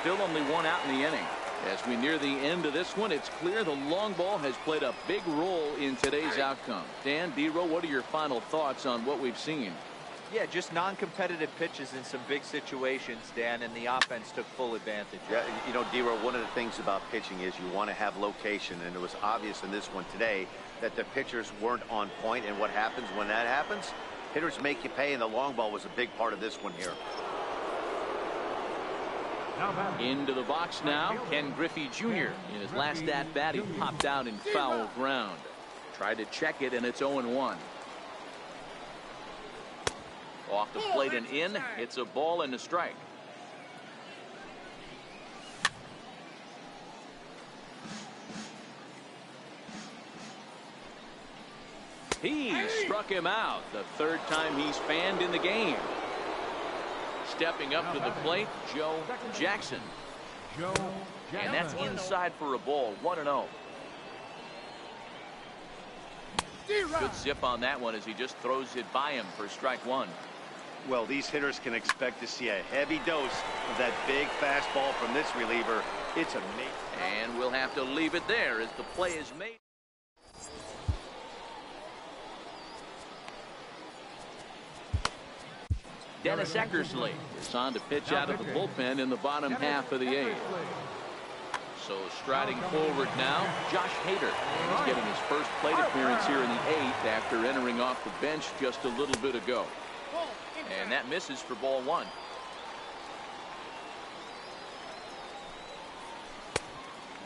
Still only one out in the inning. As we near the end of this one, it's clear the long ball has played a big role in today's outcome. Dan, D-Row, what are your final thoughts on what we've seen? Yeah, just non-competitive pitches in some big situations, Dan, and the offense took full advantage. Yeah, you know, D-Row, one of the things about pitching is you want to have location, and it was obvious in this one today that the pitchers weren't on point, and what happens when that happens? Hitters make you pay, and the long ball was a big part of this one here. Into the box now, Ken Griffey Jr. In his last at-bat, he popped out in foul ground. Tried to check it, and it's 0-1. Off the plate and in. It's a ball and a strike. He struck him out. The third time he's fanned in the game. Stepping up to the plate, Joe Jackson. And that's inside for a ball. 1-0. Good zip on that one as he just throws it by him for strike 1. Well, these hitters can expect to see a heavy dose of that big fastball from this reliever. It's amazing. And we'll have to leave it there as the play is made. Dennis Eckersley is on to pitch out of the bullpen in the bottom half of the 8th. So striding forward now, Josh Hader. He's getting his first plate appearance here in the 8th after entering off the bench just a little bit ago. And that misses for ball 1.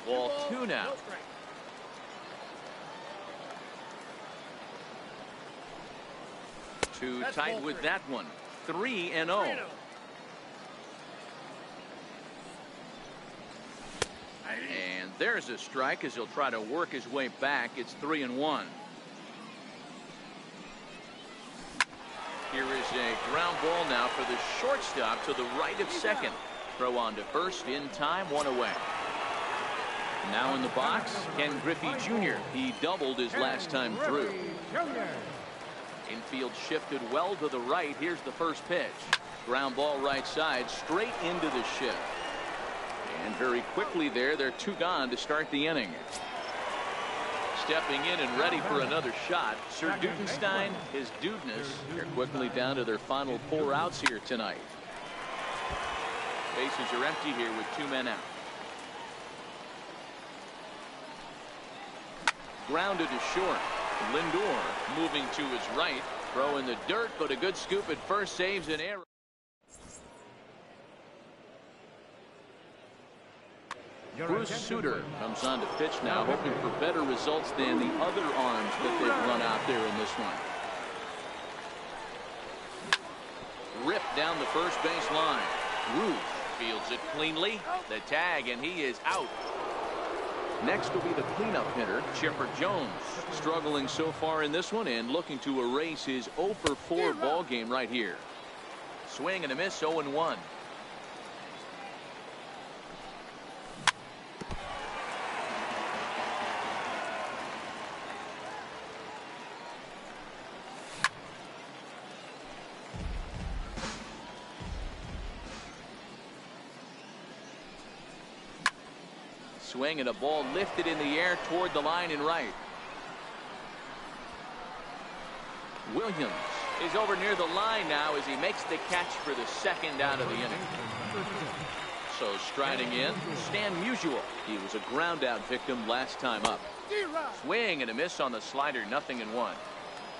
Ball 2 now. Too tight with that one. 3-0. And there's a strike as he'll try to work his way back. It's 3-1. Here is a ground ball now for the shortstop to the right of second. Throw on to first in time, 1 away. Now in the box, Ken Griffey Jr. He doubled his last time through. Infield shifted well to the right. Here's the first pitch. Ground ball right side, straight into the shift. And very quickly they're 2 gone to start the inning. Stepping in and ready for another shot, Sir Dudenstein, his Dudeness. They're quickly down to their final 4 outs here tonight. Bases are empty here with 2 men out. Grounded to short. Lindor moving to his right. Throw in the dirt, but a good scoop at first saves an error. Bruce Sutter comes on to pitch now, hoping for better results than the other arms that they've run out there in this one. Ripped down the first base line. Ruth fields it cleanly. The tag, and he is out. Next will be the cleanup hitter, Chipper Jones. Struggling so far in this one and looking to erase his 0 for 4 ball game right here. Swing and a miss, 0-1. Swing and a ball lifted in the air toward the line and right. Williams is over near the line now as he makes the catch for the 2nd out of the inning. So striding in, Stan Musial. He was a ground out victim last time up. Swing and a miss on the slider, 0-1.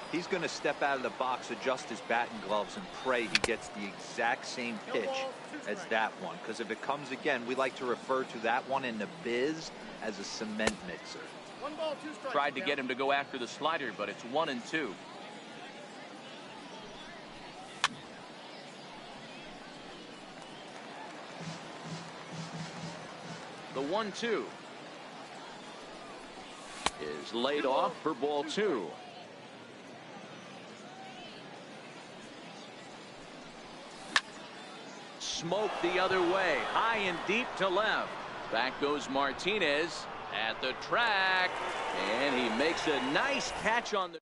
He's going to step out of the box, adjust his bat and gloves, and pray he gets the exact same pitch as that one. Because if it comes again, we like to refer to that one in the biz as a cement mixer. Tried to get him to go after the slider, but it's 1-2. The 1-2 is laid off for ball 2. Smoke the other way, high and deep to left. Back goes Martinez at the track, and he makes a nice catch on the.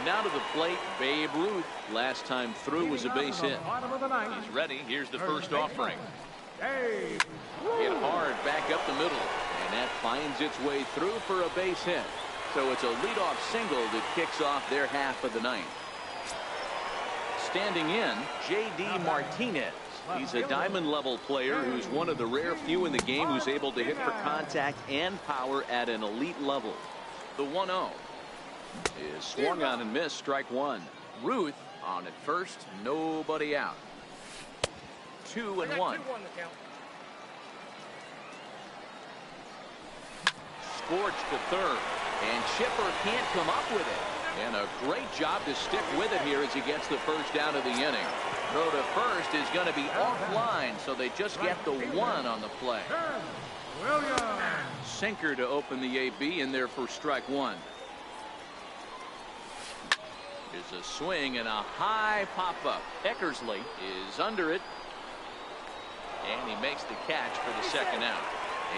Now to the plate, Babe Ruth. Last time through was a base hit. He's ready. Here's the first offering. Hit hard back up the middle, and that finds its way through for a base hit. So it's a leadoff single that kicks off their half of the ninth. Standing in, J.D. Martinez. He's a diamond level player who's one of the rare few in the game who's able to hit for contact and power at an elite level. The 1-0 is swung on and missed, strike 1. Ruth on at first, nobody out. 2-1. Scorched to third, and Chipper can't come up with it. And a great job to stick with it here as he gets the first out of the inning. Throw to first is going to be offline, so they just get the 1 on the play. Sinker to open the AB in there for strike 1. Here's a swing and a high pop-up. Eckersley is under it. And he makes the catch for the 2nd out.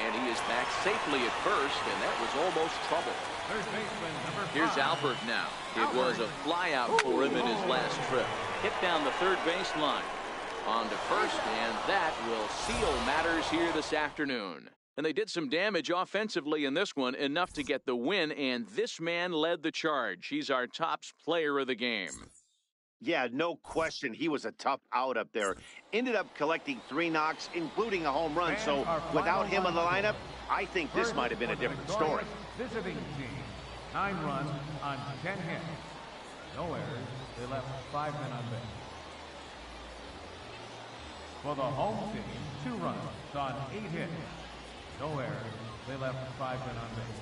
And he is back safely at first, and that was almost trouble. Here's Albert now. It was a fly out for him in his last trip. Hit down the third baseline. On to first, and that will seal matters here this afternoon. And they did some damage offensively in this one, enough to get the win, and this man led the charge. He's our top player of the game. Yeah, no question. He was a tough out up there. Ended up collecting 3 knocks, including a home run. So without him in the lineup, I think this might have been a different story. Visiting team, 9 runs on 10 hits. No errors. They left 5 men on base. For the home team, 2 runs on 8 hits. No errors. They left 5 men on base.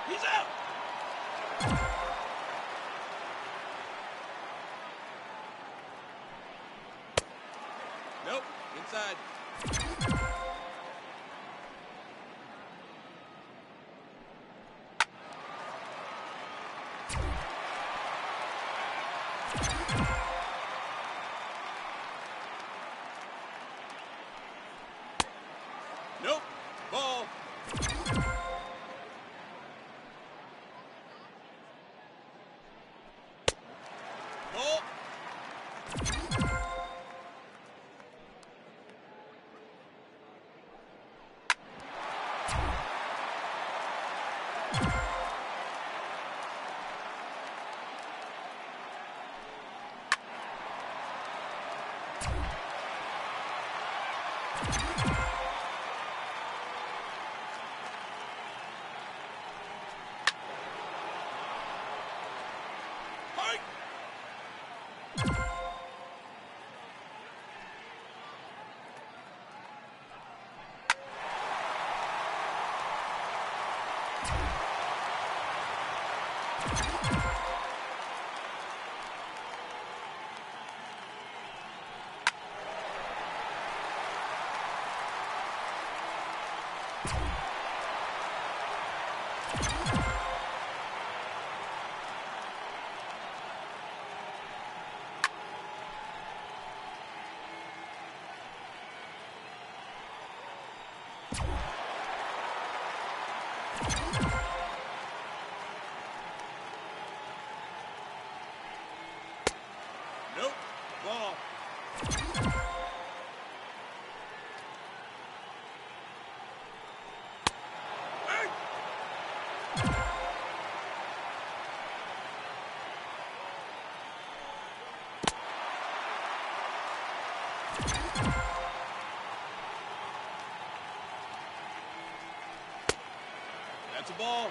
He's out. Nope. Inside. Nope. Ball. Ball. Fight. Nope. Ball. That's a ball.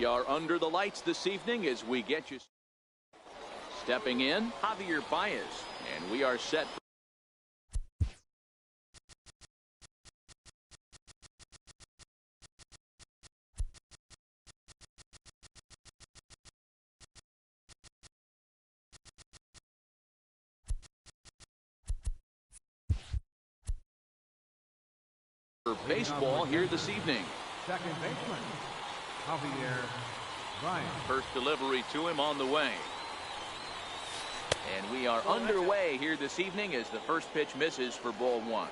are under the lights this evening as we get you. Stepping in, Javier Baez. And we are set. For baseball here this evening. Second baseman, Javier Baez. First delivery to him on the way. And we are underway here this evening as the first pitch misses for ball one.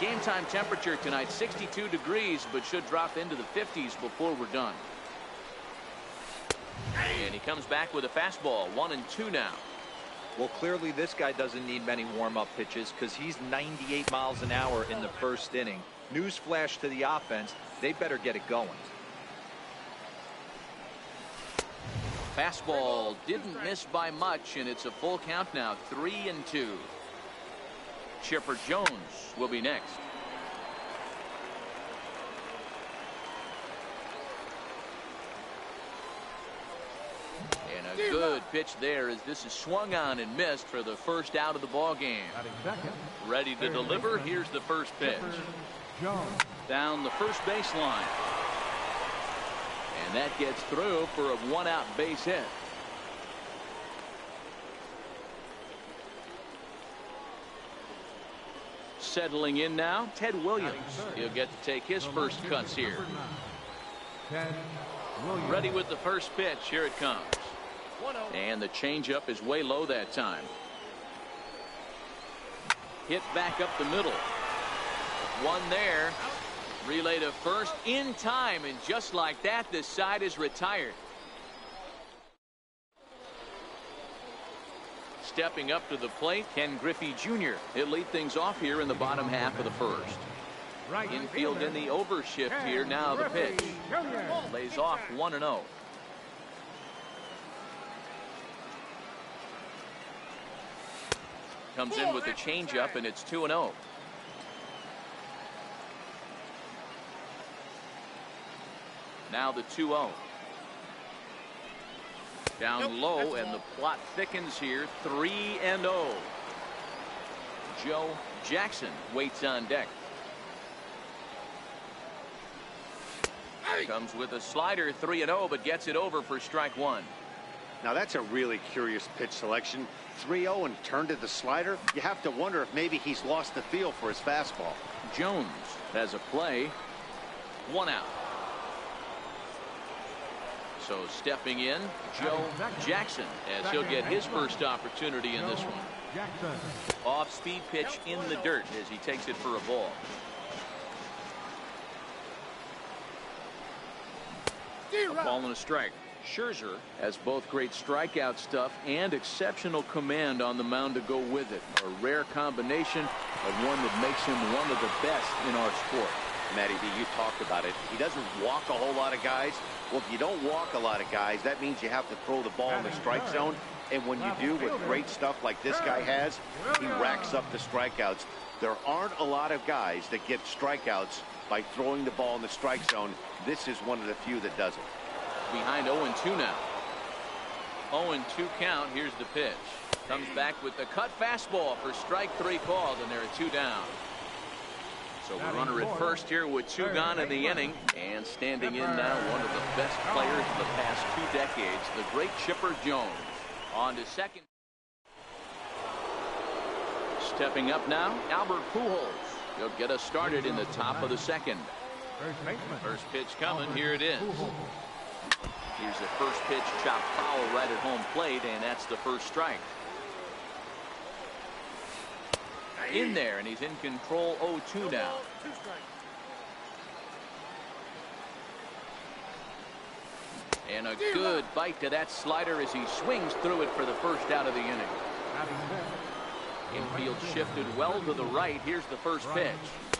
Game time temperature tonight 62 degrees, but should drop into the 50s before we're done. And he comes back with a fastball. 1-2 now. Well, clearly this guy doesn't need many warm-up pitches because he's 98 miles an hour in the first inning. Newsflash to the offense, they better get it going. Fastball didn't miss by much, and it's a full count now. 3-2. Chipper Jones will be next. And a good pitch there as this is swung on and missed for the first out of the ball game. Ready to deliver. Here's the first pitch. Down the first baseline. And that gets through for a one-out base hit. Settling in now, Ted Williams. He'll get to take his first cuts here. Ready with the first pitch. Here it comes. And the changeup is way low that time. Hit back up the middle. One there. Relay to first in time, and just like that, this side is retired. Stepping up to the plate, Ken Griffey Jr. He'll lead things off here in the bottom half of the first. Infield in the overshift here. Now the pitch. Lays off 1-0. Comes in with the changeup, and it's 2-0. Now the 2-0. Down low, and the plot thickens here. 3-0. Joe Jackson waits on deck. Comes with a slider. 3-0, but gets it over for strike one. Now that's a really curious pitch selection. 3-0 and turned to the slider. You have to wonder if maybe he's lost the feel for his fastball. Jones has a play. 1 out. So stepping in, Joe Jackson, as he'll get his first opportunity in this one. Off-speed pitch in the dirt as he takes it for a ball. A ball and a strike. Scherzer has both great strikeout stuff and exceptional command on the mound to go with it. A rare combination, but one that makes him one of the best in our sport. Matty B, you talked about it. He doesn't walk a whole lot of guys. Well, if you don't walk a lot of guys, that means you have to throw the ball in the strike zone. And when you do with great stuff like this guy has, he racks up the strikeouts. There aren't a lot of guys that get strikeouts by throwing the ball in the strike zone. This is one of the few that does it. Behind 0-2 now. 0-2 count. Here's the pitch. Comes back with the cut fastball for strike three called, and there are 2 down. So the runner at first here with 2 gone in the inning, and standing in now one of the best players of the past 2 decades, the great Chipper Jones. On to second. Stepping up now, Albert Pujols. He'll get us started in the top of the second. First pitch coming. Here it is. Here's the first pitch, chopped foul right at home plate, and that's the first strike. In there, and he's in control. 0-2 now. And a good bite to that slider as he swings through it for the first out of the inning. Infield shifted well to the right. Here's the first pitch.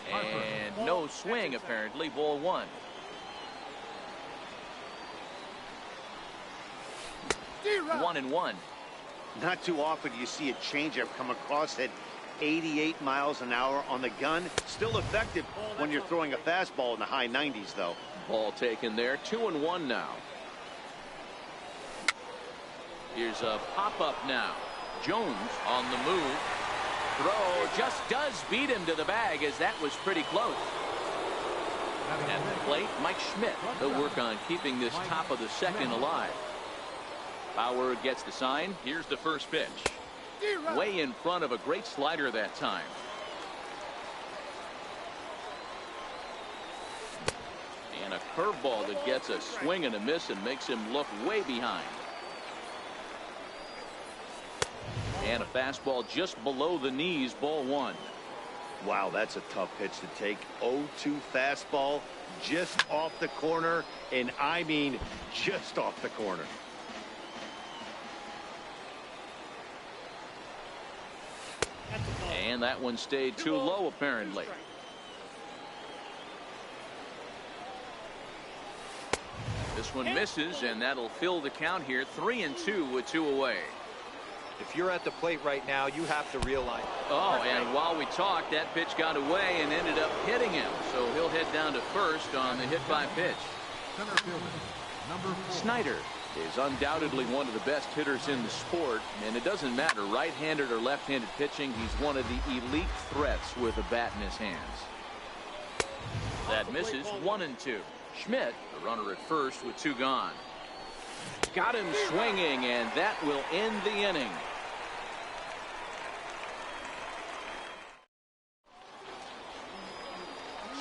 And no swing, apparently. Ball 1. One and one. Not too often do you see a changeup come across it 88 miles an hour on the gun. Still effective when you're throwing a fastball in the high 90s, though. Ball taken there. 2-1 now. Here's a pop-up now. Jones on the move. Throw just does beat him to the bag, as that was pretty close. At the plate, Mike Schmidt. He'll work on keeping this top of the second alive. Bauer gets the sign. Here's the first pitch. Way in front of a great slider that time. And a curveball that gets a swing and a miss and makes him look way behind. And a fastball just below the knees, ball one. Wow, that's a tough pitch to take. 0-2 fastball just off the corner, and I mean just off the corner. And that one stayed too low, apparently. This one misses, and that'll fill the count here. 3-2 with 2 away. If you're at the plate right now, you have to realize. Oh, and while we talked, that pitch got away and ended up hitting him. So he'll head down to first on the hit by pitch. Center fielder, number 4. Snyder is undoubtedly one of the best hitters in the sport, and it doesn't matter right-handed or left-handed pitching. He's one of the elite threats with a bat in his hands. That misses. 1-2. Schmidt, the runner at first with 2 gone. Got him swinging, and that will end the inning.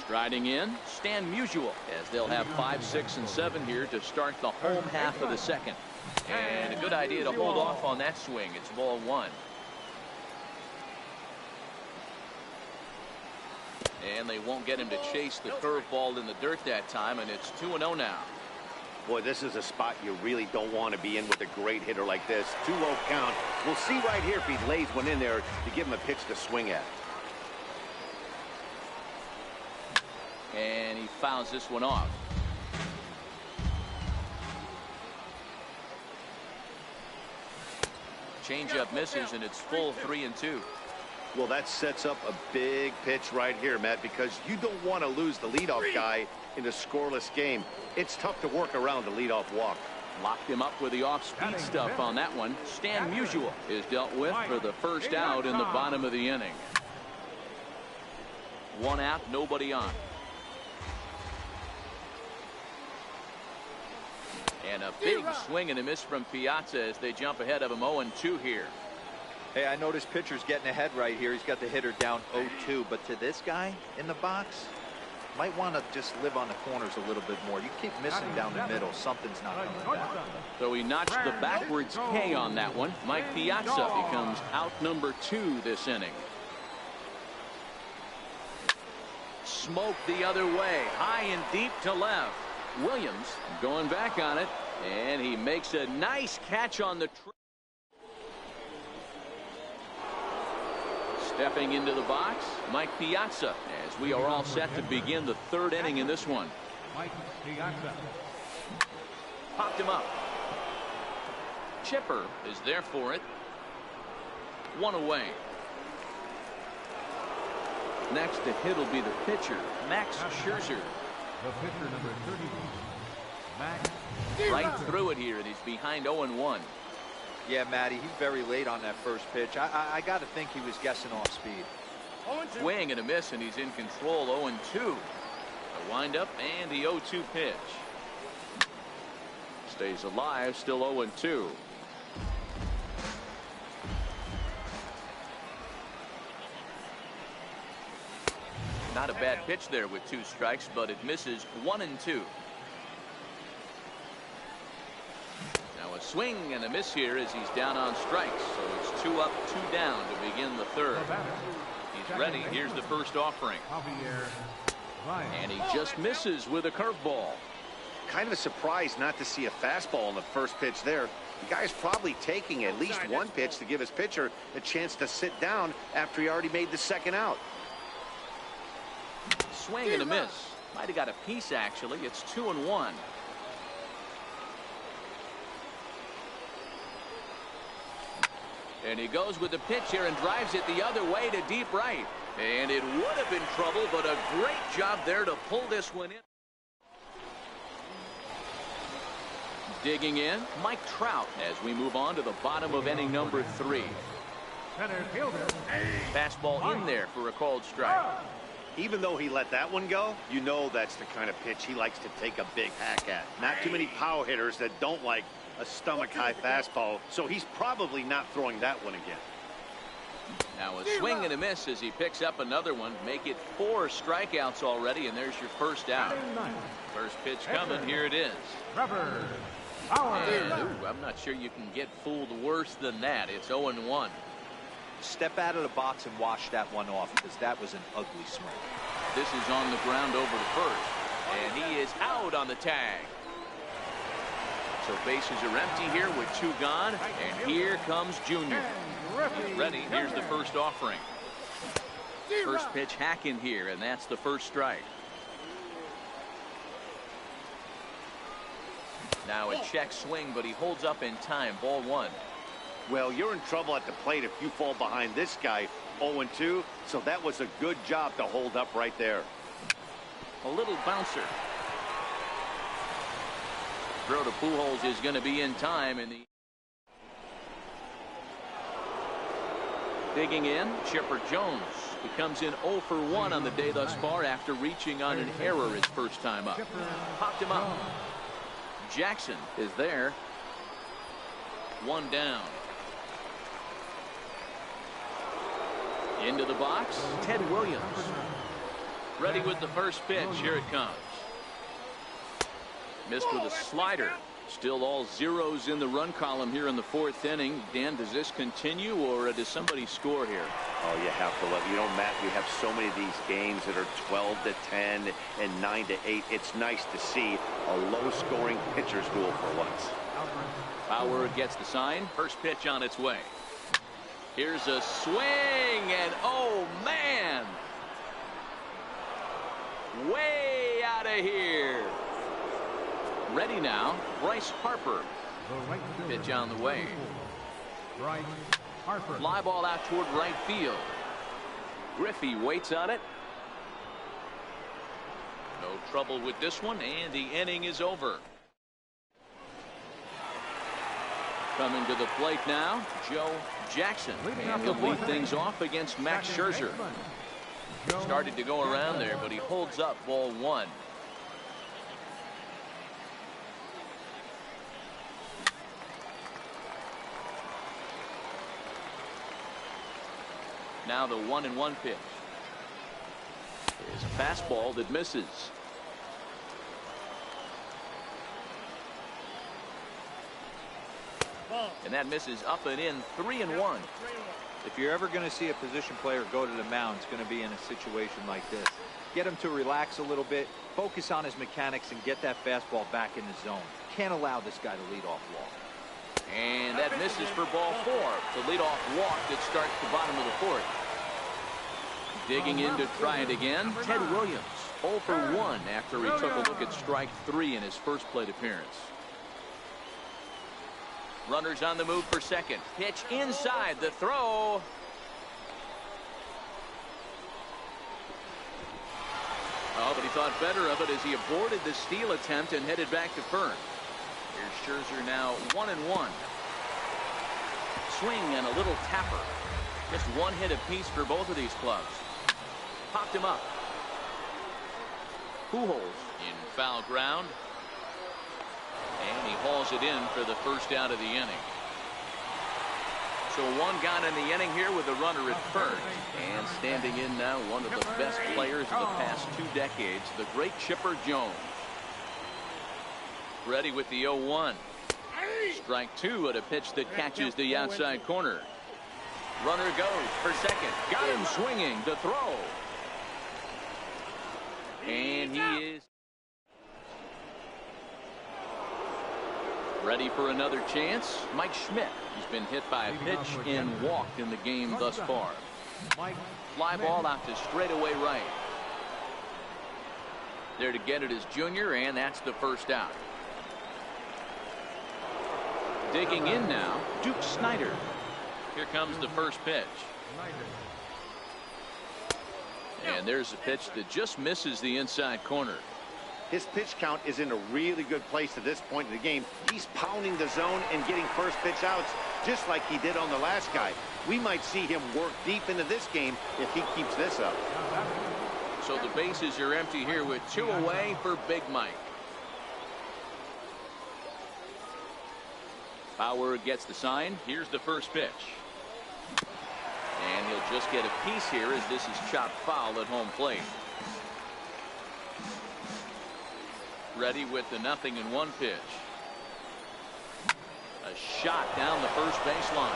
Striding in, Stan Musial, as they'll have 5, 6, and 7 here to start the home half of the second. And a good idea to hold off on that swing. It's ball 1. And they won't get him to chase the curveball in the dirt that time, and it's 2-0 now. Boy, this is a spot you really don't want to be in with a great hitter like this. 2-0 count. We'll see right here if he lays one in there to give him a pitch to swing at. And he fouls this one off. Changeup misses, and it's full 3-2. Well, that sets up a big pitch right here, Matt, because you don't want to lose the leadoff guy in a scoreless game. It's tough to work around the leadoff walk. Locked him up with the off-speed stuff on that one. Stan Musial is dealt with for the first out in the bottom of the inning. 1 out, nobody on. And a big swing and a miss from Piazza as they jump ahead of him. 0-2 here. Hey, I noticed pitcher's getting ahead right here. He's got the hitter down 0-2, but to this guy in the box, might want to just live on the corners a little bit more. You keep missing down the middle, something's not coming back. So he notched the backwards K on that one. Mike Piazza becomes out number 2 this inning. Smoke the other way, high and deep to left. Williams going back on it, and he makes a nice catch on the stepping into the box, Mike Piazza, as we are all set to begin the 3rd inning in this one. Mike Piazza. Popped him up. Chipper is there for it. 1 away. Next to hit will be the pitcher, Max Scherzer. The pitcher, number 30, Max. Right through it here, and he's behind 0-1. Yeah, Matty, he's very late on that first pitch. I got to think he was guessing off speed. Swing and a miss, and he's in control. 0-2. A windup and the 0-2 pitch. Stays alive, still 0-2. Not a bad pitch there with 2 strikes, but it misses. 1-2. Now a swing and a miss here as he's down on strikes. So it's 2 up, 2 down to begin the 3rd. He's ready. Here's the first offering. And he just misses with a curveball. Kind of a surprise not to see a fastball on the first pitch there. The guy's probably taking at least 1 pitch to give his pitcher a chance to sit down after he already made the 2nd out. Swing and a miss. Might have got a piece, actually. It's 2-1. And he goes with the pitch here and drives it the other way to deep right. And it would have been trouble, but a great job there to pull this one in. Digging in, Mike Trout as we move on to the bottom of inning number 3. Center fielder. Fastball in there for a called strike. Even though he let that one go, you know that's the kind of pitch he likes to take a big hack at. Not too many power hitters that don't like a stomach-high fastball, so he's probably not throwing that one again. Now a swing and a miss as he picks up another one. Make it 4 strikeouts already, and there's your first out. First pitch coming. Here it is. Trevor And, Bauer. I'm not sure you can get fooled worse than that. It's 0-1. Step out of the box and wash that one off, because that was an ugly swing. This is on the ground over to first, and he is out on the tag. So bases are empty here with 2 gone, and here comes Junior. He's ready. Here's the first offering. First pitch hack in here, and that's the first strike. Now a check swing, but he holds up in time. Ball 1. Well, you're in trouble at the plate if you fall behind this guy 0-2, so that was a good job to hold up right there. A little bouncer. Throw to Pujols is going to be in time. In the digging in, Chipper Jones. He comes in 0 for 1 on the day thus far after reaching on an error his first time up. Popped him up. Jackson is there. 1 down. Into the box, Ted Williams. Ready with the first pitch. Here it comes. Missed with a slider. Still all zeros in the run column here in the 4th inning. Dan, does this continue, or does somebody score here? Oh, you have to love it. You know, Matt, we have so many of these games that are 12-10 and 9-8. It's nice to see a low-scoring pitcher's duel for once. Bauer gets the sign. First pitch on its way. Here's a swing, and oh, man! Way out of here. Ready now, Bryce Harper. Pitch on the way. Bryce Harper. Fly ball out toward right field. Griffey waits on it. No trouble with this one, and the inning is over. Coming to the plate now, Joe Jackson. And he'll lead things off against Max Scherzer. Started to go around there, but he holds up. Ball 1. Now the 1-1 pitch. There's a fastball that misses. And that misses up and in. 3-1. If you're ever going to see a position player go to the mound, it's going to be in a situation like this. Get him to relax a little bit, focus on his mechanics, and get that fastball back in the zone. Can't allow this guy to lead off walk. And that misses for ball 4. The leadoff walk that starts the bottom of the 4th. Digging in to try it again, Ted Williams. 0 for 1 after he took a look at strike 3 in his first plate appearance. Runners on the move for second. Pitch inside. The throw. Oh, but he thought better of it as he aborted the steal attempt and headed back to first. Here's Scherzer now 1-1. Swing and a little tapper. Just one hit apiece for both of these clubs. Popped him up. Pujols in foul ground. And he hauls it in for the first out of the inning. So 1 gone in the inning here with a runner at first. And standing in now, one of the best players of the past 2 decades, the great Chipper Jones. Ready with the 0-1. Strike 2 at a pitch that catches the outside corner. Runner goes for second. Got him swinging. The throw. And he is ready for another chance. Mike Schmidt. He's been hit by a pitch and walked in the game thus far. Fly ball out to straightaway right. There to get it is Junior, and that's the first out. Digging in now, Duke Snider. Here comes the first pitch. And there's a pitch that just misses the inside corner. His pitch count is in a really good place at this point in the game. He's pounding the zone and getting first pitch outs just like he did on the last guy. We might see him work deep into this game if he keeps this up. So the bases are empty here with 2 away for Big Mike. Bauer gets the sign. Here's the first pitch. And he'll just get a piece here as this is chopped foul at home plate. Ready with the 0-1 pitch. A shot down the first baseline.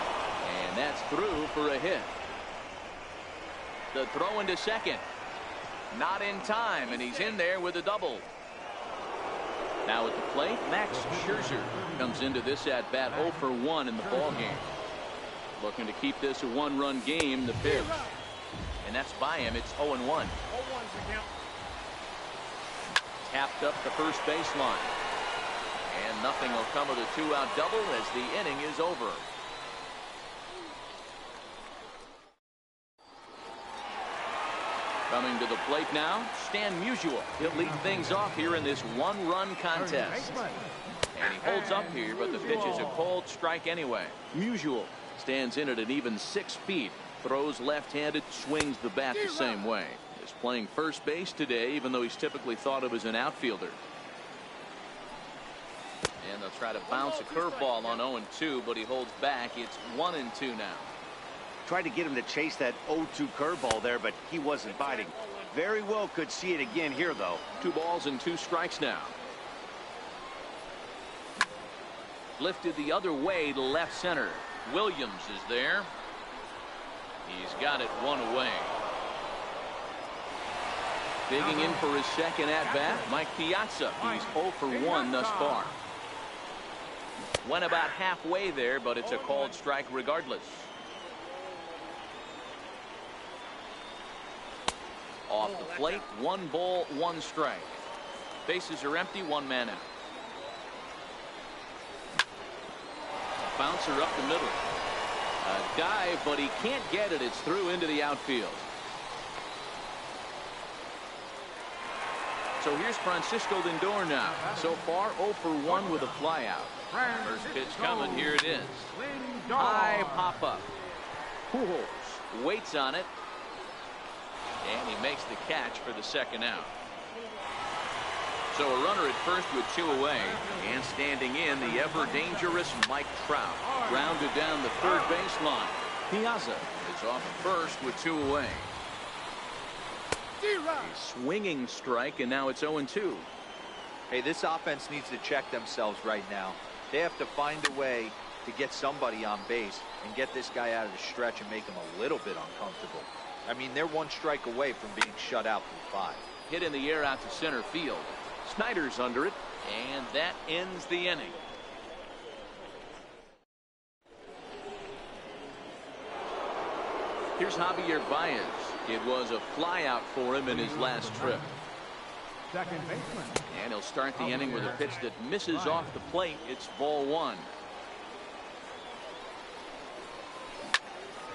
And that's through for a hit. The throw into second. Not in time, and he's in there with a double. Now at the plate, Max Scherzer comes into this at bat 0 for 1 in the ball game. Looking to keep this a 1-run game. The pitch, and that's by him. It's 0-1. Tapped up the first baseline, and nothing will come of the 2-out double as the inning is over. Coming to the plate now, Stan Musial. He'll lead things off here in this 1-run contest. And he holds up here, but the pitch is a cold strike anyway. Musial stands in at an even 6 feet. Throws left-handed, swings the bat the same way. Is playing first base today, even though he's typically thought of as an outfielder. And they'll try to bounce a curveball on 0-2, but he holds back. It's 1-2 now. Tried to get him to chase that 0-2 curveball there, but he wasn't biting. Very well could see it again here, though. 2 balls and 2 strikes now. Lifted the other way to left center. Williams is there. He's got it 1 away. Digging in for his second at-bat, Mike Piazza. He's 0 for 1 thus far. Went about halfway there, but it's a called strike regardless. Off the plate, 1 ball, 1 strike. Bases are empty, 1 man out. Bouncer up the middle. A dive, but he can't get it. It's through into the outfield. So here's Francisco Lindor now. So far 0 for 1 with a flyout. First pitch coming. Here it is. High pop up. Pujols waits on it. And he makes the catch for the second out. So a runner at first with 2 away. And standing in, the ever-dangerous Mike Trout. Grounded down the third baseline. Piazza is off at first with 2 away. A swinging strike, and now it's 0-2. Hey, this offense needs to check themselves right now. They have to find a way to get somebody on base and get this guy out of the stretch and make him a little bit uncomfortable. I mean, they're 1 strike away from being shut out from 5. Hit in the air out to center field. Snyder's under it, and that ends the inning. Here's Javier Baez. It was a flyout for him in his last trip. Second baseman. And he'll start the inning with a pitch that misses off the plate. It's ball 1.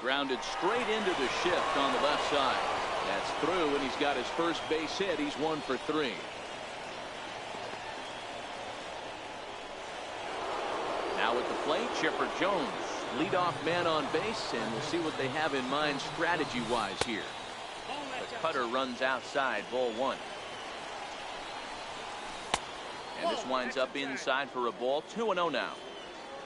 Grounded straight into the shift on the left side. That's through, and he's got his first base hit. He's 1 for 3. Now at the plate, Chipper Jones. Leadoff man on base, and we'll see what they have in mind strategy-wise here. The cutter runs outside, ball 1. And this winds up inside for a ball. 2-0 now.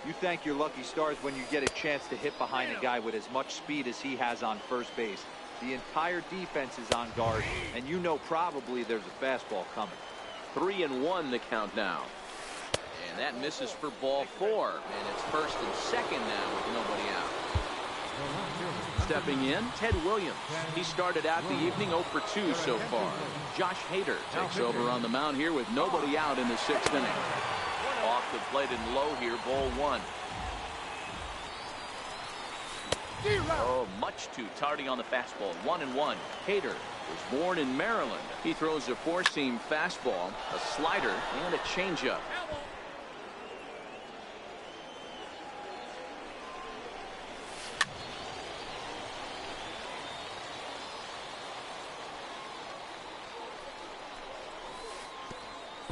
You thank your lucky stars when you get a chance to hit behind a guy with as much speed as he has on first base. The entire defense is on guard, and you know probably there's a fastball coming. 3-1 the count now. And that misses for ball 4. And it's first and second now with nobody out. Stepping in, Ted Williams. He started out the evening 0 for 2 so far. Josh Hader takes over on the mound here with nobody out in the 6th inning. Off the plate and low here, ball 1. Oh, much too tardy on the fastball. 1-1. Hader was born in Maryland. He throws a 4-seam fastball, a slider, and a changeup.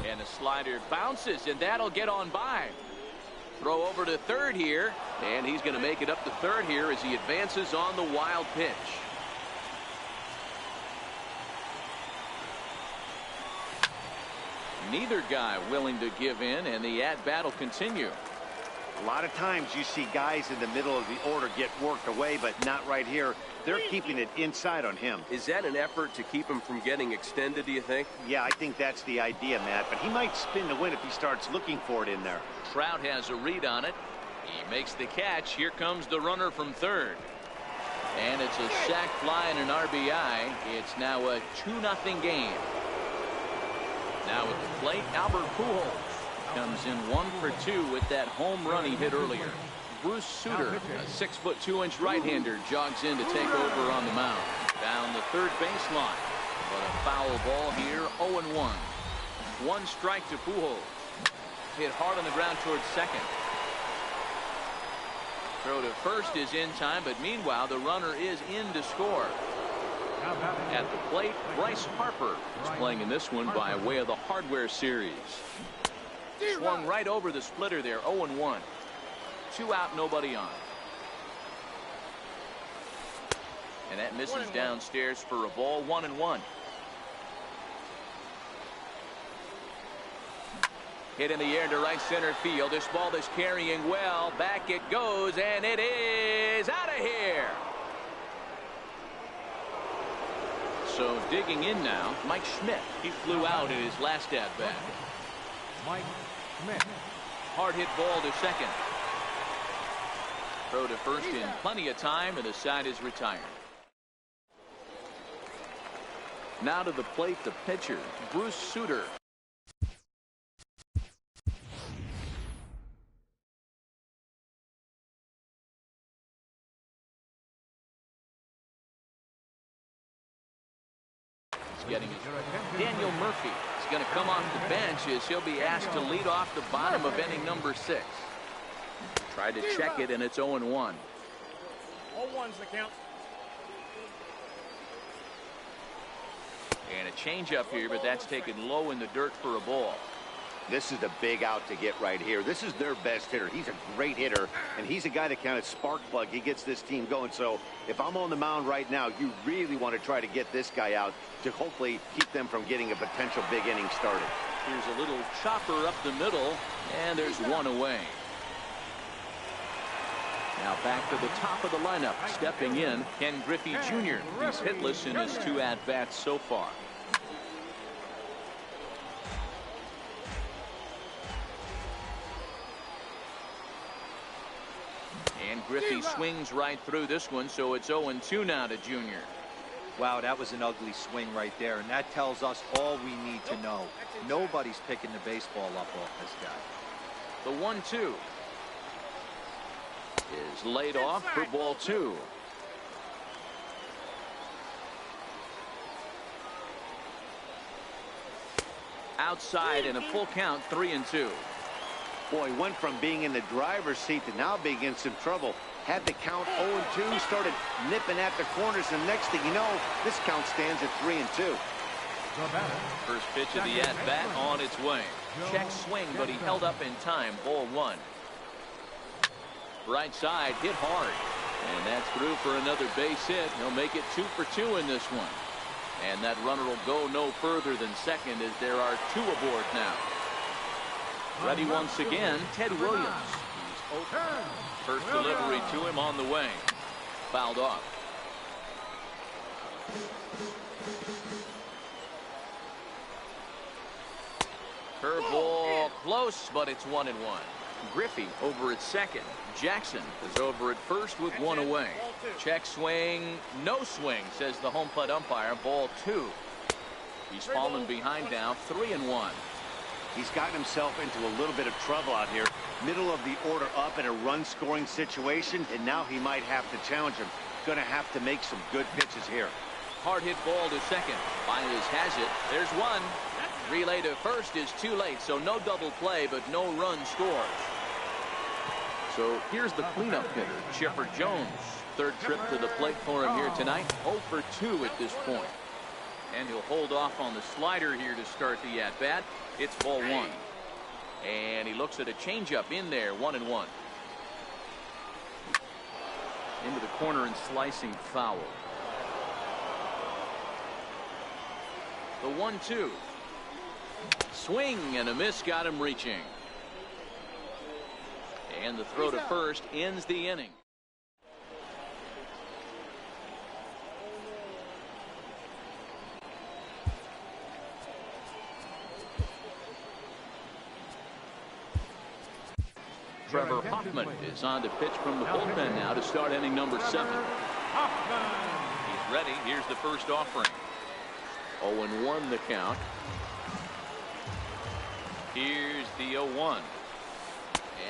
And the slider bounces, and that'll get on by. Throw over to third here, and he's going to make it up to third here as he advances on the wild pitch. Neither guy willing to give in, and the at-bat will continue. A lot of times you see guys in the middle of the order get worked away, but not right here. They're keeping it inside on him. Is that an effort to keep him from getting extended, do you think? Yeah, I think that's the idea, Matt, but he might spin the win if he starts looking for it in there. Trout has a read on it. He makes the catch. Here comes the runner from third. And it's a sac fly and an RBI. It's now a 2-0 game. Now at the plate, Albert Pujols comes in 1 for 2 with that home run he hit earlier. Bruce Sutter, a 6'2" right-hander, jogs in to take over on the mound. Down the third baseline, but a foul ball here, 0-1. 1 strike to Pujols. Hit hard on the ground towards second. Throw to first is in time, but meanwhile the runner is in to score. At the plate, Bryce Harper is playing in this one by way of the Hardware Series. Swung right over the splitter there, 0-1. 2 out, nobody on. And that misses downstairs for a ball, 1-1. Hit in the air to right center field. This ball is carrying well. Back it goes, and it is out of here. So digging in now, Mike Schmidt. He flew out in his last at-bat. Mike Schmidt. Hard hit ball to second. Throw to first in plenty of time, and the side is retired. Now to the plate, the pitcher, Bruce Sutter. Getting it. Daniel Murphy is going to come off the bench as he'll be asked to lead off the bottom of inning number 6. Tried to check it, and it's 0-1. 0-1's the count. And a changeup here, but that's taken low in the dirt for a ball. This is the big out to get right here. This is their best hitter. He's a great hitter, and he's a guy that kind of spark plug. He gets this team going. So if I'm on the mound right now, you really want to try to get this guy out to hopefully keep them from getting a potential big inning started. Here's a little chopper up the middle, and there's 1 away. Now back to the top of the lineup. Stepping in, Ken Griffey Jr. He's hitless in his 2 at-bats so far. And Griffey swings right through this one, so it's 0-2 now to Jr. Wow, that was an ugly swing right there, and that tells us all we need to know. Nobody's picking the baseball up off this guy. The 1-2 is laid off for ball 2. Outside in a full count, 3-2. Boy, went from being in the driver's seat to now being in some trouble. Had the count 0-2, started nipping at the corners, and next thing you know, this count stands at 3-2. The First pitch of the at-bat on its way. Check swing, but he held up in time. Ball 1. Right side, hit hard. And that's through for another base hit. He'll make it 2 for 2 in this one. And that runner will go no further than second as there are 2 aboard now. Ready once again, Ted Williams. He's open. First delivery to him on the way. Fouled off. Curveball close, but it's 1-1. Griffey over at second. Jackson is over at first with 1 away. Check swing, no swing, says the home plate umpire. Ball 2. He's fallen behind now, 3-1. He's gotten himself into a little bit of trouble out here. Middle of the order up in a run-scoring situation, and now he might have to challenge him. Going to have to make some good pitches here. Hard hit ball to second. Baez has it. There's 1. Relay to first is too late, so no double play, but no run scores. So here's the cleanup hitter, Chipper Jones. Third trip to the plate for him here tonight. 0 for 2 at this point. And he'll hold off on the slider here to start the at-bat. It's ball one. And he looks at a changeup in there, 1-1. Into the corner and slicing foul. The 1-2. Swing and a miss got him reaching. And the throw to first ends the inning. Trevor Hoffman is on to pitch from the bullpen now to start inning number 7. He's ready. Here's the first offering. 0-1 the count. Here's the 0-1.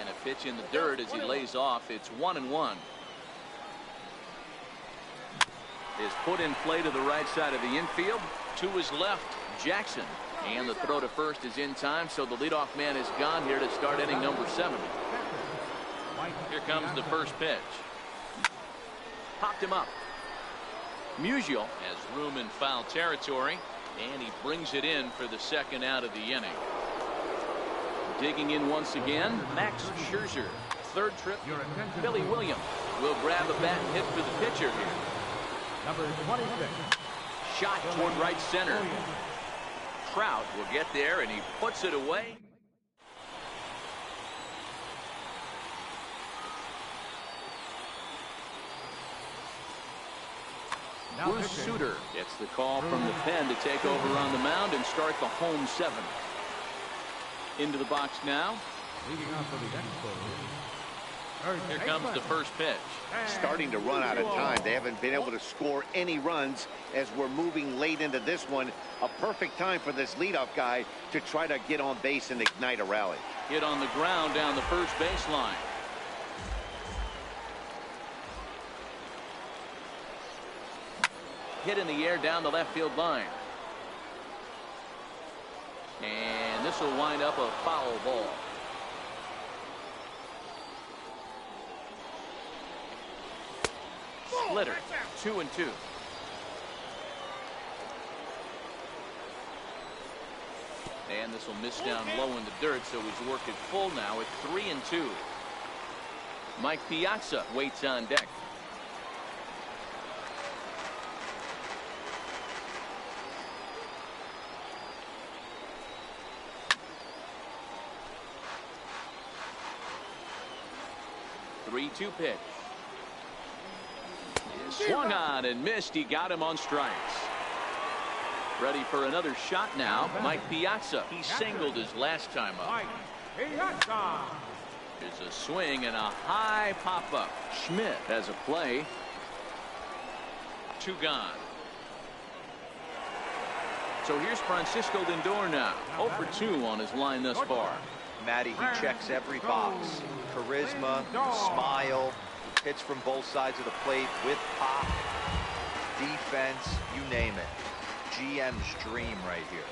And a pitch in the dirt as he lays off. It's 1-1. Is put in play to the right side of the infield. To his left, Jackson. And the throw to first is in time, so the leadoff man is gone here to start inning number 7. Here comes the first pitch. Popped him up. Musial has room in foul territory, and he brings it in for the second out of the inning. Digging in once again, Max Scherzer. Third trip, Billy Williams will grab a bat and hit for the pitcher here. Number 26. Shot toward right center. Trout will get there, and he puts it away. Bruce Sutter gets the call from the pen to take over on the mound and start the home 7. Into the box now. Here comes the first pitch. Starting to run out of time. They haven't been able to score any runs as we're moving late into this one. A perfect time for this leadoff guy to try to get on base and ignite a rally. Hit on the ground down the first baseline. Hit in the air down the left field line. And this will wind up a foul ball. Splitter, 2-2. And this will miss down low in the dirt, so he's worked it full now at 3-2. Mike Piazza waits on deck. Three-two pitch. Swung on and missed. He got him on strikes. Ready for another shot now. Mike Piazza. He singled his last time up. There's a swing and a high pop-up. Schmidt has a play. 2 gone. So here's Francisco Lindor now. 0 for 2 on his line thus far. Matty, he checks every box. Charisma, smile, hits from both sides of the plate with pop, defense, you name it. GM's dream right here.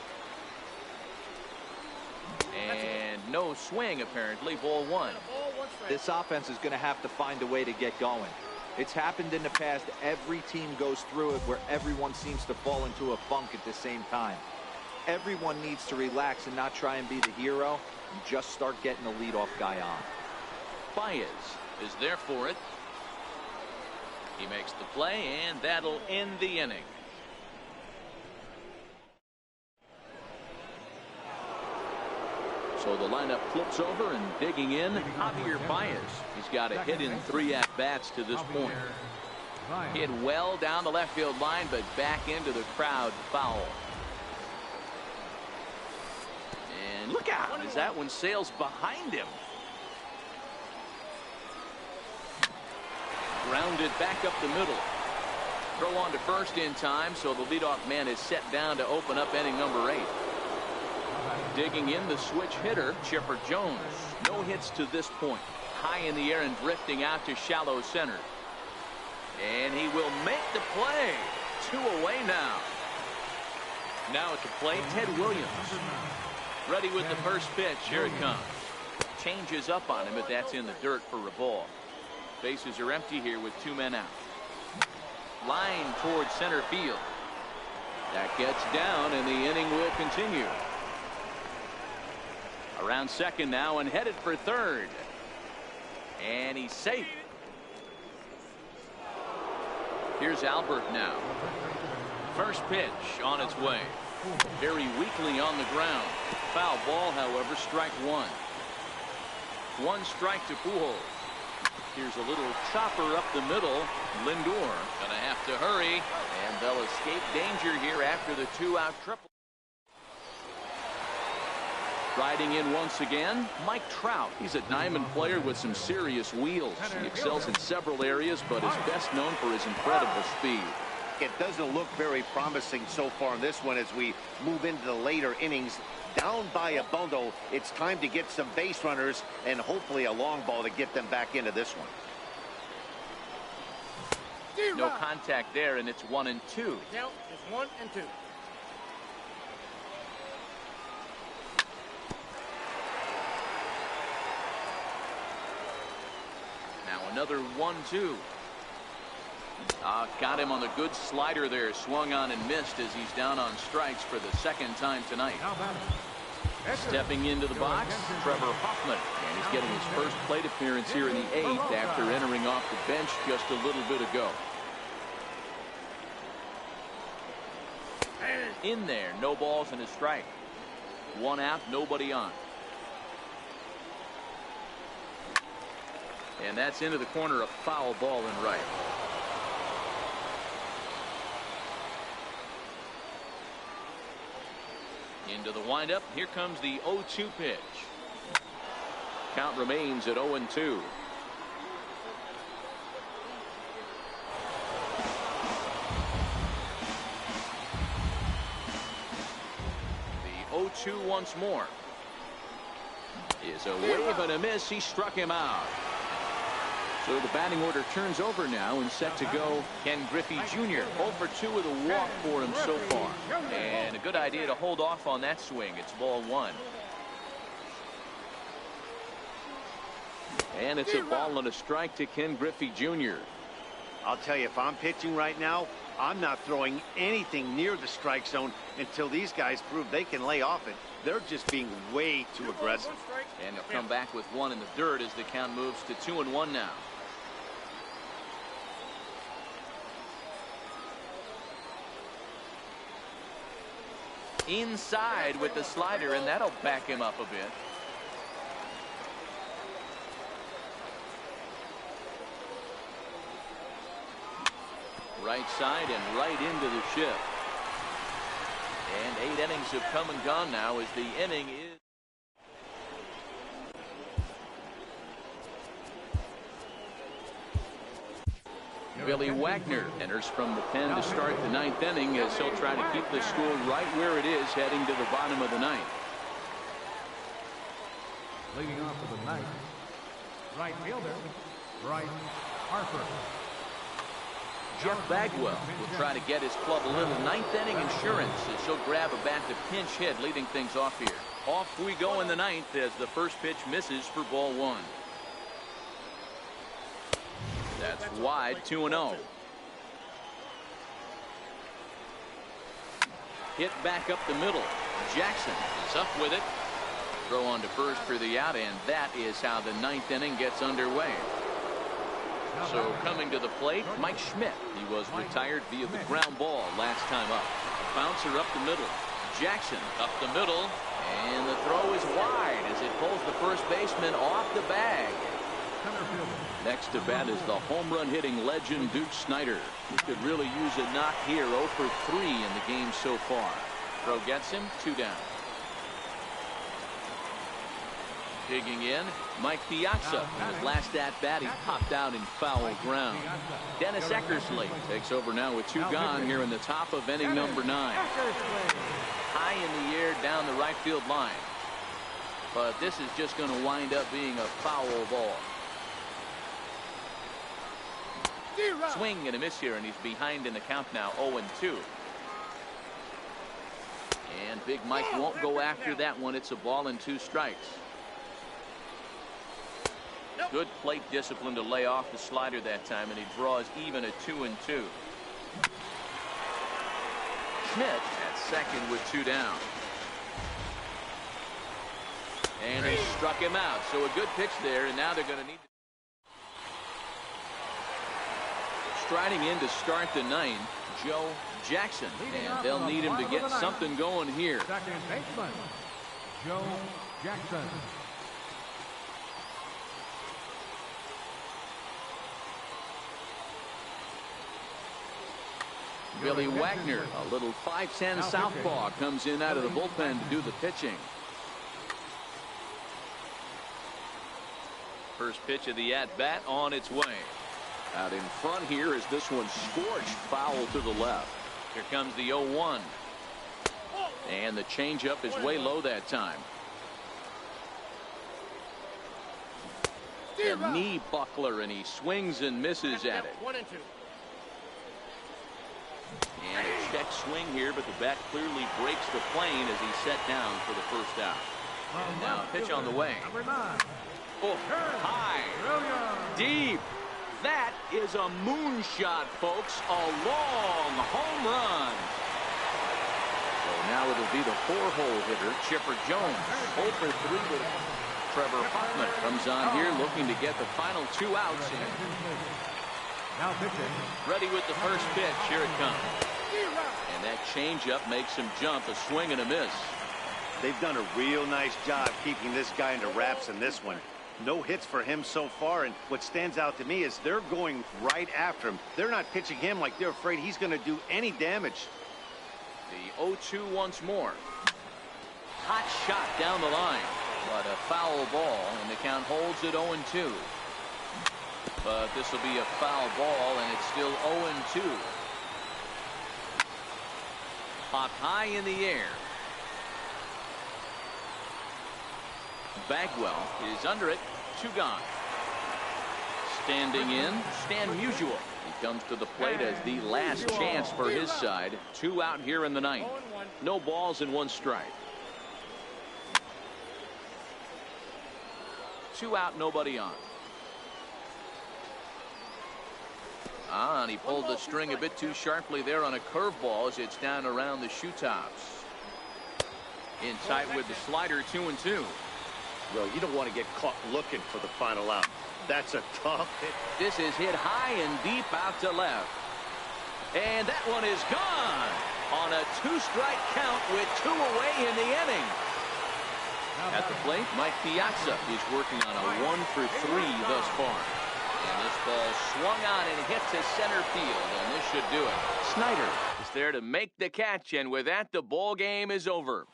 And no swing apparently. Ball 1. This offense is going to have to find a way to get going. It's happened in the past. Every team goes through it where everyone seems to fall into a funk at the same time. Everyone needs to relax and not try and be the hero and just start getting the leadoff guy on. Baez is there for it. He makes the play, and that'll end the inning. So the lineup flips over, and digging in, Javier Baez. He's got a hit in 3 at-bats to this point. Hit well down the left field line, but back into the crowd, foul. And look out as that one sails behind him. Grounded back up the middle. Throw on to first in time, so the leadoff man is set down to open up inning number 8. Digging in, the switch hitter, Chipper Jones. No hits to this point. High in the air and drifting out to shallow center. And he will make the play. 2 away now. Now at the plate, Ted Williams. Ready with the first pitch. Here it comes. Changes up on him, but that's in the dirt for a ball. Bases are empty here with 2 men out. Line towards center field. That gets down, and the inning will continue. Around second now and headed for third. And he's safe. Here's Albert now. First pitch on its way. Very weakly on the ground. Foul ball, however, strike one. One strike to Pujols. Here's a little chopper up the middle. Lindor gonna have to hurry, and they'll escape danger here after the two-out triple. Riding in once again, Mike Trout. He's a diamond player with some serious wheels. He excels in several areas, but is best known for his incredible speed. It doesn't look very promising so far in this one as we move into the later innings. Down by a bundle, it's time to get some base runners and hopefully a long ball to get them back into this one. No contact there, and it's 1-2. Count is 1-2. Now another 1-2. Got him on the good slider there. Swung on and missed as he's down on strikes for the second time tonight. Stepping into the box, Trevor Hoffman. And he's getting his first plate appearance here in the 8th after entering off the bench just a little bit ago. In there, no balls and a strike. One out, nobody on. And that's into the corner, a foul ball in right. Into the windup. Here comes the 0-2 pitch. Count remains at 0-2. The 0-2 once more. Is a wave and a miss. He struck him out. So the batting order turns over now and set to go Ken Griffey Jr. 0 for 2 with a walk for him so far. And a good idea to hold off on that swing. It's ball one. And it's a ball and a strike to Ken Griffey Jr. I'll tell you, if I'm pitching right now, I'm not throwing anything near the strike zone until these guys prove they can lay off it. They're just being way too aggressive. And they'll come back with one in the dirt as the count moves to 2-1 now. Inside with the slider, and that'll back him up a bit. Right side and right into the shift. And 8 innings have come and gone now as the inning is. Billy Wagner enters from the pen to start the 9th inning as he'll try to keep the score right where it is heading to the bottom of the 9th. Leading off for the 9th, right fielder, Bryce Harper. Jeff Bagwell will try to get his club a little 9th inning insurance as he'll grab a bat to pinch hit, leading things off here. Off we go in the 9th as the first pitch misses for ball one. That's wide, 2-0. Hit back up the middle. Jackson is up with it. Throw on to first for the out, and that is how the 9th inning gets underway. So coming to the plate, Mike Schmidt. He was retired via the ground ball last time up. Bouncer up the middle. Jackson up the middle, and the throw is wide as it pulls the first baseman off the bag. Next to bat is the home run hitting legend Duke Snider. He could really use a knock here. 0 for 3 in the game so far. Throw gets him, 2 down. Digging in, Mike Piazza. In his last at-bat, he popped out in foul ground. Dennis Eckersley takes over now with 2 gone here in the top of inning number 9. High in the air down the right field line. But this is just going to wind up being a foul ball. Swing and a miss here, and he's behind in the count now, 0-2. And Big Mike won't go after that one. It's a ball and 2 strikes. Good plate discipline to lay off the slider that time, and he draws even at 2-2. Smith at second with 2 down. And he struck him out. So a good pitch there, and now they're going to need. Striding in to start the 9th, Joe Jackson. And they'll need him to get something going here. Second baseman, Joe Jackson. Billy Wagner, a little 5'10" southpaw, comes in out of the bullpen to do the pitching. First pitch of the at-bat on its way. Out in front here is this one scorched foul to the left. Here comes the 0-1. And the changeup is way low that time. A knee buckler, and he swings and misses at it. 1 and 2. And a check swing here, but the bat clearly breaks the plane as he's set down for the first out. And now a pitch on the way. Number 9. Oh, high, deep. That is a moonshot, folks. A long home run. So now it'll be the 4-hole hitter, Chipper Jones. 0 for 3 with Trevor Hoffman comes on here looking to get the final 2 outs. Now pitching. Ready with the first pitch. Here it comes. And that changeup makes him jump. A swing and a miss. They've done a real nice job keeping this guy into wraps in this one. No hits for him so far, and what stands out to me is they're going right after him. They're not pitching him like they're afraid he's going to do any damage. The 0-2 once more. Hot shot down the line, but a foul ball, and the count holds at 0-2. But this will be a foul ball, and it's still 0-2. Popped high in the air. Bagwell is under it. 2 gone. Standing in, Stan Musial. He comes to the plate as the last chance for his side. 2 out here in the 9th. No balls and 1 strike. 2 out, nobody on. And he pulled the string a bit too sharply there on a curveball as it's down around the shoe tops. In tight with the slider, 2-2. Well, you don't want to get caught looking for the final out. That's a tough hit. This is hit high and deep out to left. And that one is gone on a 2-strike count with 2 away in the inning. At the plate, Mike Piazza is working on a 1 for 3 thus far. And this ball swung on and hit to center field, and this should do it. Snyder is there to make the catch, and with that, the ball game is over.